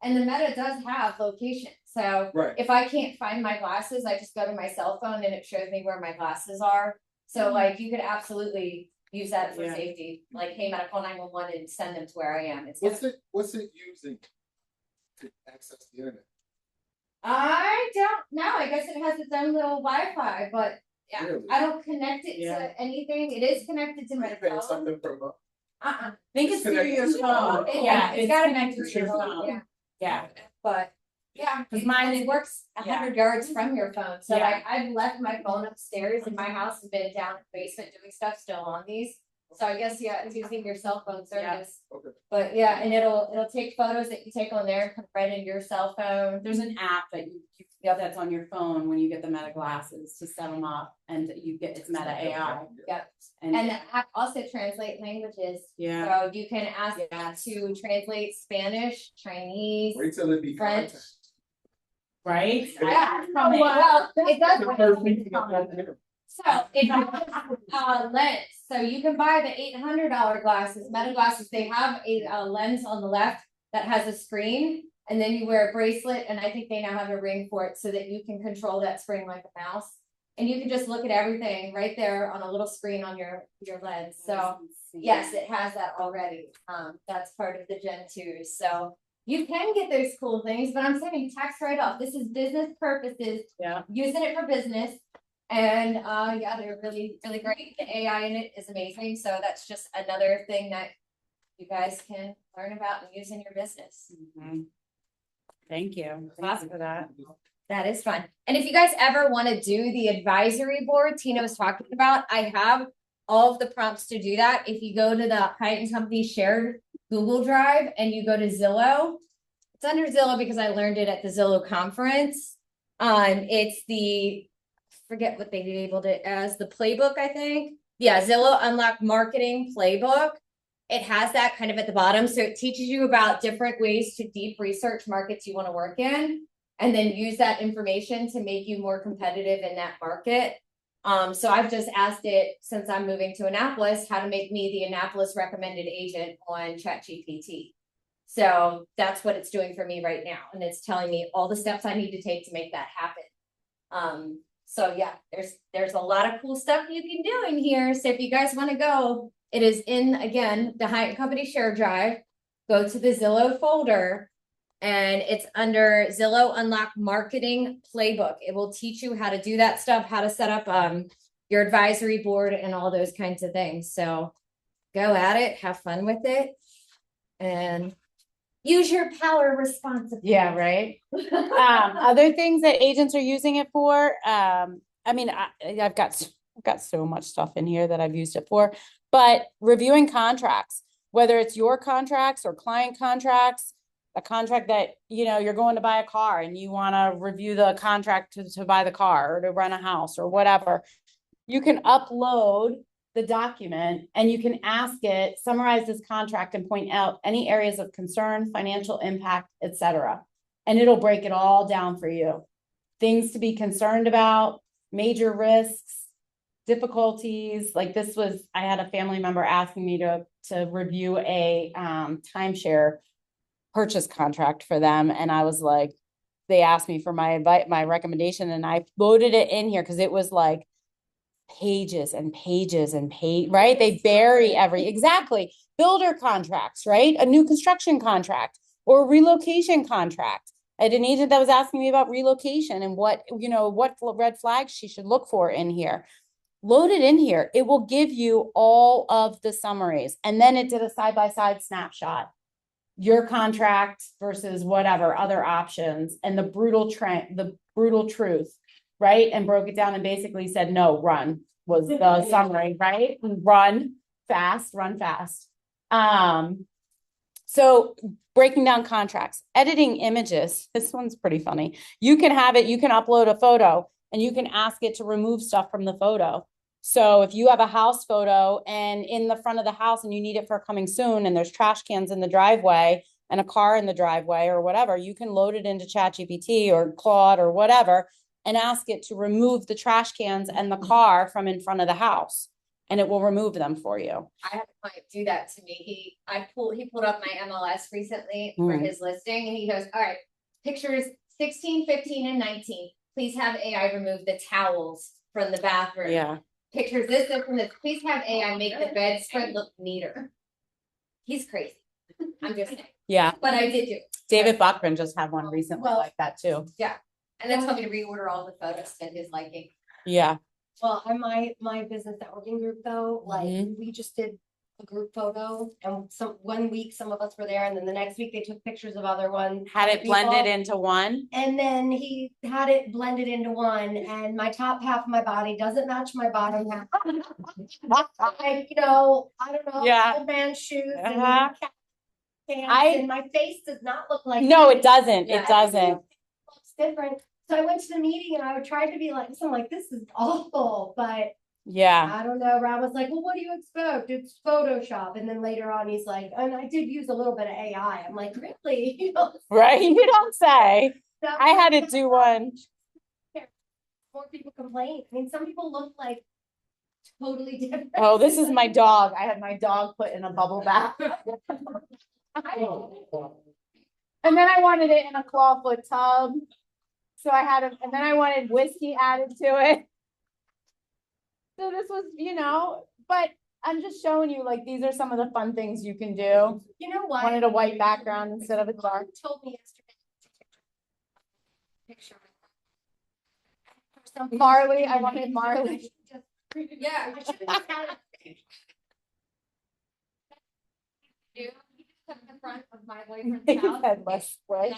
And the Meta does have location. So Right. if I can't find my glasses, I just go to my cell phone and it shows me where my glasses are. So like you could absolutely use that for Yeah. safety. Like, hey, Meta, call 911 and send them to where I am. What's it using to access the internet? I don't know. I guess it has its own little Wi-Fi, but yeah, Really? I don't connect it Yeah. to anything. It is connected to my You paying phone. something from I think it's through connected your to your phone. phone. Yeah, It's it's gotta connected be to your through phone. Yeah. Yeah. But yeah, 'Cause mine it works yeah. 100 yards from your phone. So Yeah. like I've left my phone upstairs in my house and been down in the basement doing stuff still on these. So I guess, yeah, it's using your cell phone service. Okay. But yeah, and it'll take photos that you take on there and come right into your cell phone. There's an app that you that's on your phone when you get the Meta glasses to set them up and you get it's Meta AI. Yep. And, And the app also translate languages. yeah. So you can ask it to translate Spanish, Chinese, Wait till it be French. content. Right? Yeah, From it. well, it does. The first thing to get that there. So it has lens, so you can buy the $800 glasses, Meta glasses, they have a lens on the left that has a screen. And then you wear a bracelet, and I think they now have a ring for it so that you can control that screen like a mouse. And you can just look at everything right there on a little screen on your lens, so yes, it has that already. That's part of the Gen 2, so you can get those cool things, but I'm saying tax write-off, this is business purposes. Yeah. Using it for business. And yeah, they're really, really great. The AI in it is amazing. So that's just another thing that you guys can learn about and use in your business. Mhm. Thank you. Thanks for that. That is fun. And if you guys ever want to do the advisory board Tina was talking about, I have all of the prompts to do that. If you go to the Hyatt & Company shared Google Drive and you go to Zillow, it's under Zillow because I learned it at the Zillow conference. It's the forget what they labeled it as, the playbook, I think. Yeah, Zillow Unlock Marketing Playbook. It has that kind of at the bottom. So it teaches you about different ways to deep research markets you want to work in, and then use that information to make you more competitive in that market. So I've just asked it, since I'm moving to Annapolis, how to make me the Annapolis recommended agent on ChatGPT. So that's what it's doing for me right now. And it's telling me all the steps I need to take to make that happen. So yeah, there's a lot of cool stuff you can do in here. So if you guys want to go, it is in, again, the Hyatt Company share drive. Go to the Zillow folder and it's under Zillow Unlock Marketing Playbook. It will teach you how to do that stuff, how to set up your advisory board and all those kinds of things. So go at it, have fun with it, and use your power responsibly. Yeah, right. Other things that agents are using it for. I mean, I've got so much stuff in here that I've used it for, but reviewing contracts, whether it's your contracts or client contracts, a contract that, you're going to buy a car and you want to review the contract to buy the car or to rent a house or whatever, you can upload the document and you can ask it, summarize this contract and point out any areas of concern, financial impact, etc. And it'll break it all down for you. Things to be concerned about, major risks, difficulties. Like I had a family member asking me to review a timeshare purchase contract for them. And I was like, they asked me for my advice, my recommendation, and I loaded it in here because it was like pages and pages and right? They bury exactly. Builder contracts, right? A new construction contract or relocation contract. I had an agent that was asking me about relocation and what red flags she should look for in here. Load it in here. It will give you all of the summaries. And then it did a side-by-side snapshot. Your contract versus whatever other options and the brutal trend, the brutal truth, right? And broke it down and basically said, no, run was the summary, right? Run fast. So breaking down contracts, editing images. This one's pretty funny. You can upload a photo and you can ask it to remove stuff from the photo. So if you have a house photo and in the front of the house and you need it for coming soon and there's trash cans in the driveway and a car in the driveway or whatever, you can load it into ChatGPT or Claude or whatever and ask it to remove the trash cans and the car from in front of the house. And it will remove them for you. I had a client do that to me. He pulled up my MLS recently for his listing and he goes, all right, pictures 16, 15, and 19. Please have AI remove the towels from the bathroom. Yeah. Pictures this and this. Please have AI make the bedspread look neater. He's crazy. I'm just saying. Yeah. But I did do it. David Bachman just had one recently like that too. Yeah. And then told me to reorder all the photos to his liking. Yeah. Well, on my business networking group though, like we just did a group photo and one week some of us were there and then the next week they took pictures of other ones. Had it blended into one. And then he had it blended into one and my top half of my body doesn't match my bottom half. Like, I don't know, old man shoes and and my face does not look like No, it doesn't. It doesn't. It looks different. So I went to the meeting and I would try to be like, so I'm like, this is awful, but I don't know. Rob was like, well, what do you expect? It's Photoshop. And then later on, he's like, and I did use a little bit of AI. I'm like, really? Right? You don't say. So I had to do one. More people complain. I mean, some people look like totally different. Oh, this is my dog. I had my dog put in a bubble bath. And then I wanted it in a clawfoot tub. So I had it, and then I wanted whiskey added to it. So this was, but I'm just showing you, like, these are some of the fun things you can do. You know what? Wanted a white background instead of a dark. Told me yesterday. Picture. Marley, I wanted Marley. Yeah. He just took the front of my boyfriend's house. Headless, right?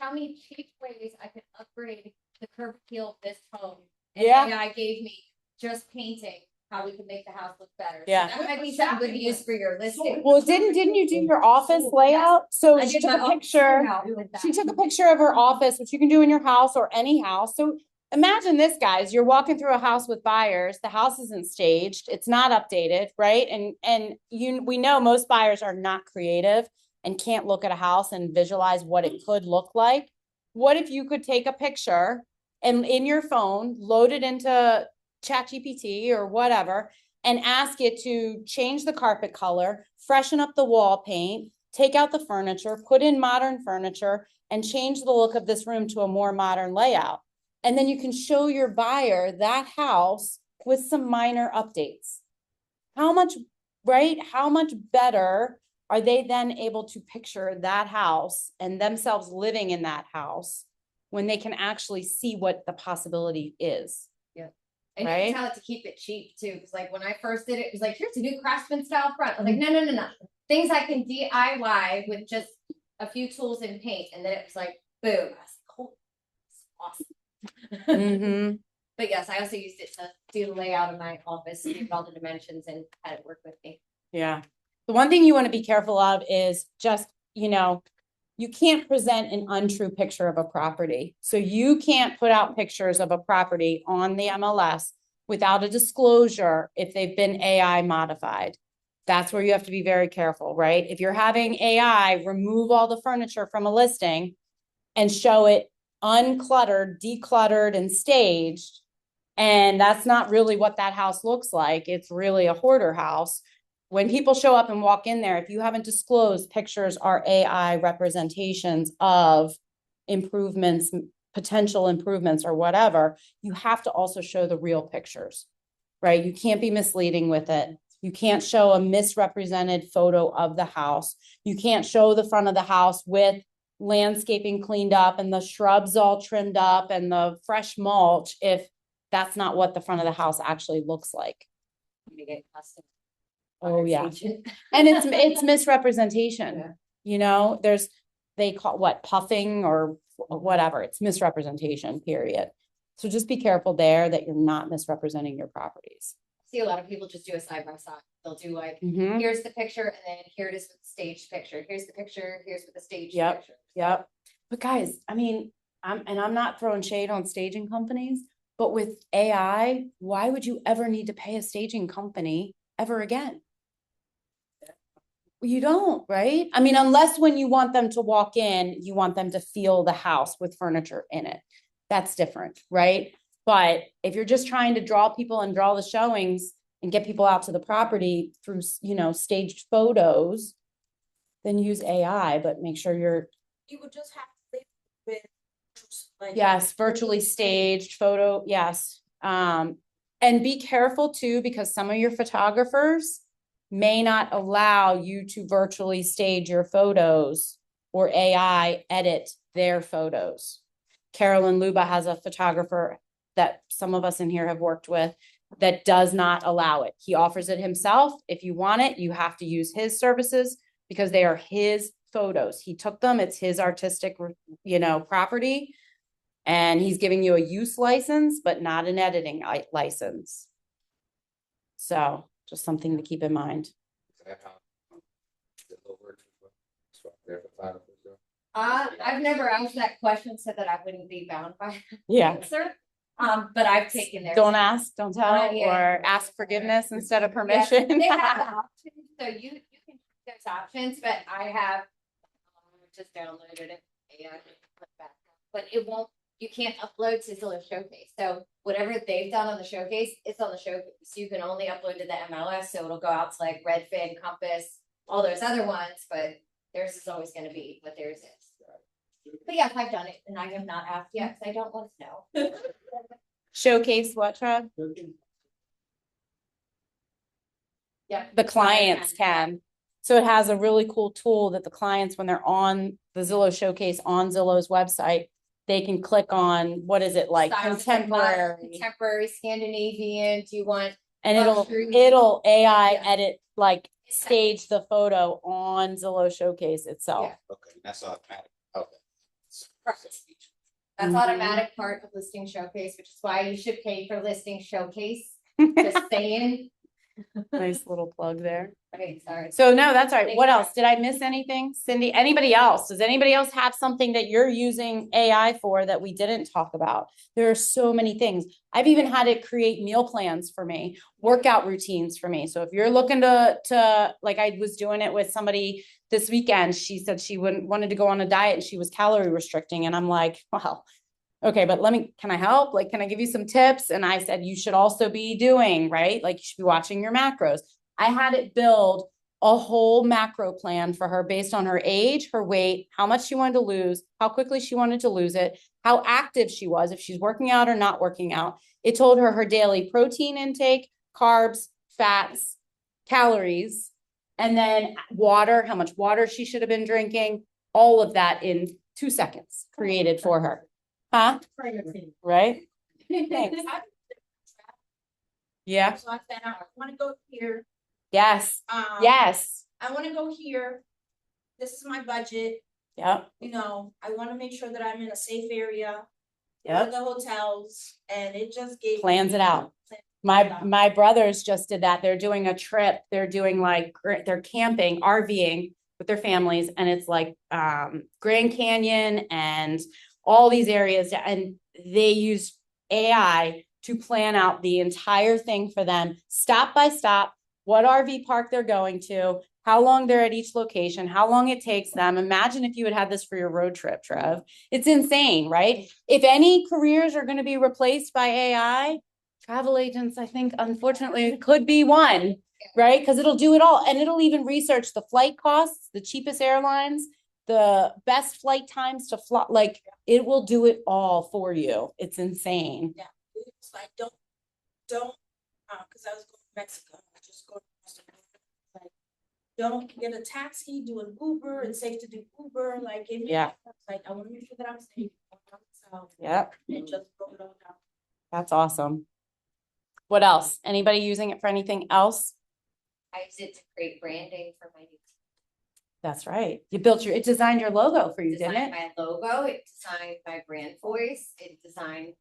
How many cheap ways I could upgrade the curb appeal of this home? And AI gave me just painting how we could make the house look better. Yeah. So that might be something good to use for your listing. Well, didn't you do your office layout? So she took a picture. She took a picture of her office, which you can do in your house or any house. So imagine this, guys. You're walking through a house with buyers. The house isn't staged. It's not updated, right? And we know most buyers are not creative and can't look at a house and visualize what it could look like. What if you could take a picture and in your phone, load it into ChatGPT or whatever, and ask it to change the carpet color, freshen up the wall paint, take out the furniture, put in modern furniture, and change the look of this room to a more modern layout. And then you can show your buyer that house with some minor updates. How much better are they then able to picture that house and themselves living in that house when they can actually see what the possibility is? Yeah. And you can tell it to keep it cheap too. Because like when I first did it was like, here's a new Craftsman style front. I was like, no. Things I can DIY with just a few tools and paint. And then it was like, boom. I was like, oh, it's awesome. But yes, I also used it to do the layout of my office, and all the dimensions, and had it work with me. Yeah. The one thing you want to be careful of is just, you can't present an untrue picture of a property. So you can't put out pictures of a property on the MLS without a disclosure if they've been AI modified. That's where you have to be very careful, right? If you're having AI remove all the furniture from a listing and show it uncluttered, decluttered, and staged, and that's not really what that house looks like, it's really a hoarder house. When people show up and walk in there, if you haven't disclosed pictures are AI representations of improvements, potential improvements or whatever, you have to also show the real pictures, right? You can't be misleading with it. You can't show a misrepresented photo of the house. You can't show the front of the house with landscaping cleaned up and the shrubs all trimmed up and the fresh mulch if that's not what the front of the house actually looks like. Oh yeah. And it's misrepresentation. They call what puffing or whatever, it's misrepresentation, period. So just be careful there that you're not misrepresenting your properties. See a lot of people just do a side by side. They'll do like, Mhm. here's the picture and then here it is with the staged picture. Here's the picture, here's with the staged Yep. picture. Yep. But guys, I mean, I'm not throwing shade on staging companies, but with AI, why would you ever need to pay a staging company ever again? You don't, right? I mean, unless when you want them to walk in, you want them to feel the house with furniture in it. That's different, right? But if you're just trying to draw people and draw the showings and get people out to the property through, staged photos, then use AI, but make sure You would just have to live with. Like, yes, virtually staged photo, yes. And be careful too, because some of your photographers may not allow you to virtually stage your photos or AI edit their photos. Carolyn Luba has a photographer that some of us in here have worked with that does not allow it. He offers it himself. If you want it, you have to use his services because they are his photos. He took them. It's his artistic, property. And he's giving you a use license, but not an editing license. So just something to keep in mind. I've never asked that question so that I wouldn't be bound by Yeah. answer. But I've taken their. Don't ask, don't tell, Yeah. or ask forgiveness instead of permission. They have the option, so you can choose those options, but I have just downloaded it and put back. But it won't, you can't upload to Zillow Showcase. So whatever they've done on the Showcase, it's on the Showcase. You can only upload to the MLS, so it'll go out to like Redfin, Compass, all those other ones, but theirs is always going to be what theirs is. But yes, I've done it, and I have not asked yet because I don't want to know. Showcase what, Trev? Yeah, The clients can. So it has a really cool tool that the clients, when they're on the Zillow Showcase on Zillow's website, they can click on, what is it, like contemporary, Scandinavian. Do you want? And luxury? it'll AI Yeah. edit, like stage the photo on Zillow Showcase itself. Yeah. Okay, that's automatic. Okay. That's Mhm. automatic part of Listing Showcase, which is why you should pay for Listing Showcase. Just saying. Nice little plug there. Okay, sorry. So no, that's all right. Thank What you. else? Did I miss anything? Cindy, anybody else? Does anybody else have something that you're using AI for that we didn't talk about? There are so many things. I've even had it create meal plans for me, workout routines for me. So if you're looking to like I was doing it with somebody this weekend, she said she wanted to go on a diet and she was calorie restricting. And I'm like, well, okay, but can I help? Like, can I give you some tips? And I said, you should also be doing, right? Like you should be watching your macros. I had it build a whole macro plan for her based on her age, her weight, how much she wanted to lose, how quickly she wanted to lose it, how active she was, if she's working out or not working out. It told her daily protein intake, carbs, fats, calories, and then water, how much water she should have been drinking, all of that in 2 seconds created for her. Huh? Right? Thanks. Yeah. So I said, I want to go here. Yes. Yes. I want to go here. This is my budget. Yep. I want to make sure that I'm in a safe area. Yep. The hotels, and it just gave Plans it out. My brothers just did that. They're doing a trip. They're doing they're camping, RVing with their families, and it's like Grand Canyon and all these areas, and they use AI to plan out the entire thing for them, stop by stop, what RV park they're going to, how long they're at each location, how long it takes them. Imagine if you had this for your road trip, Trev. It's insane, right? If any careers are going to be replaced by AI, travel agents, I think, unfortunately, could be one, right? Because it'll do it all. And it'll even research the flight costs, the cheapest airlines, the best flight times to fly. Like, it will do it all for you. It's insane. Yeah. It's like, don't, because I was going to Mexico. I just go to like, don't get a taxi, do an Uber. It's safe to do Uber. Like, Yeah. Like, I want to make sure that I'm safe. So, Yep. it just broke it all down. That's awesome. What else? Anybody using it for anything else? I use it to create branding for my That's right. It designed your logo for you, didn't Designed it? my logo, it designed my brand voice, it designed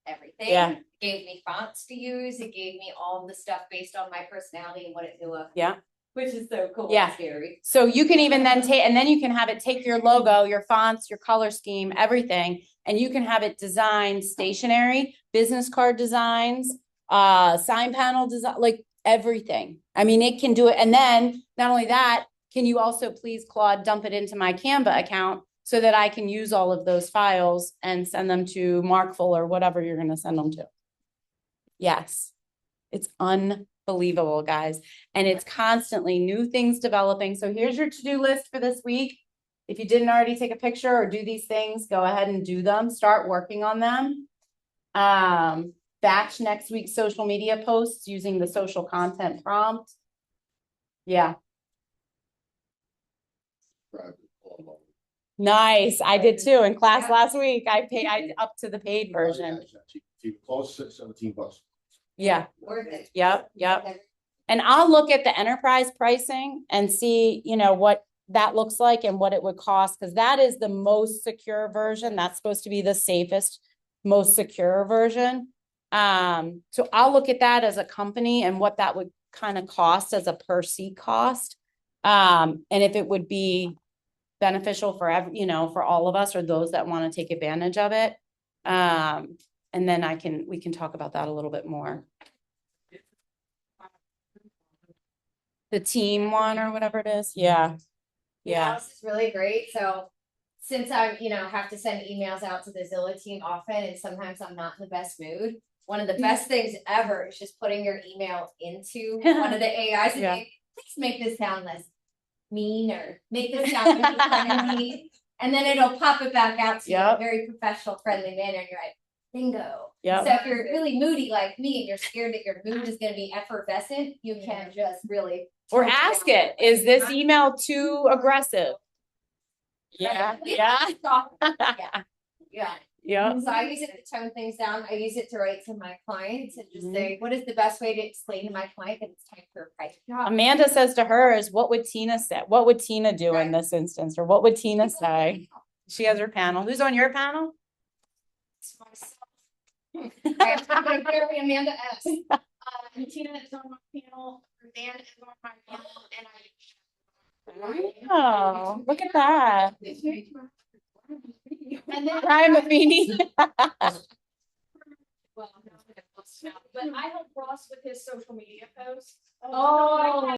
everything. Yeah. It gave me fonts to use, it gave me all the stuff based on my personality and what it knew of. Yeah. Which is so cool Yeah. and scary. So you can even then and then you can have it take your logo, your fonts, your color scheme, everything, and you can have it designed stationery, business card designs, sign panel design, like everything. I mean, it can do it. And then not only that, can you also please, Claude, dump it into my Canva account so that I can use all of those files and send them to Markful or whatever you're going to send them to. Yes. It's unbelievable, guys. And it's constantly new things developing. So here's your to-do list for this week. If you didn't already take a picture or do these things, go ahead and do them. Start working on them. Batch next week's social media posts using the social content prompt. Yeah. Nice. I did too in class last week. I up to the paid version. Cost $17. Yeah. Worth it. Yep. And I'll look at the enterprise pricing and see, what that looks like and what it would cost, because that is the most secure version. That's supposed to be the safest, most secure version. So I'll look at that as a company and what that would kind of cost as a per seat cost. And if it would be beneficial for for all of us or those that want to take advantage of it. And then we can talk about that a little bit more. The team one or whatever it is. Yeah. This is really great. So since I, have to send emails out to the Zilla team often, and sometimes I'm not in the best mood, one of the best things ever is just putting your email into one of the AIs and saying, please make this sound less mean or make this sound really friendly. And then it'll pop it back out to you in a very professional, friendly manner. And you're like, bingo. So if you're really moody like me and you're scared that your mood is going to be effervescent, you can just really. Or ask it, is this email too aggressive? Yeah. So I use it to tone things down. I use it to write to my clients and just say, what is the best way to explain to my client that it's time for a price drop? Amanda says to hers, what would Tina say? What would Tina do in this instance? Or what would Tina say? She has her panel. Who's on your panel? It's myself. I'm very Amanda S. And Tina is on my panel. Dan is on my panel. And Oh, look at that. And then Ryan Maffini. Well, but I help Ross with his social media posts. Oh.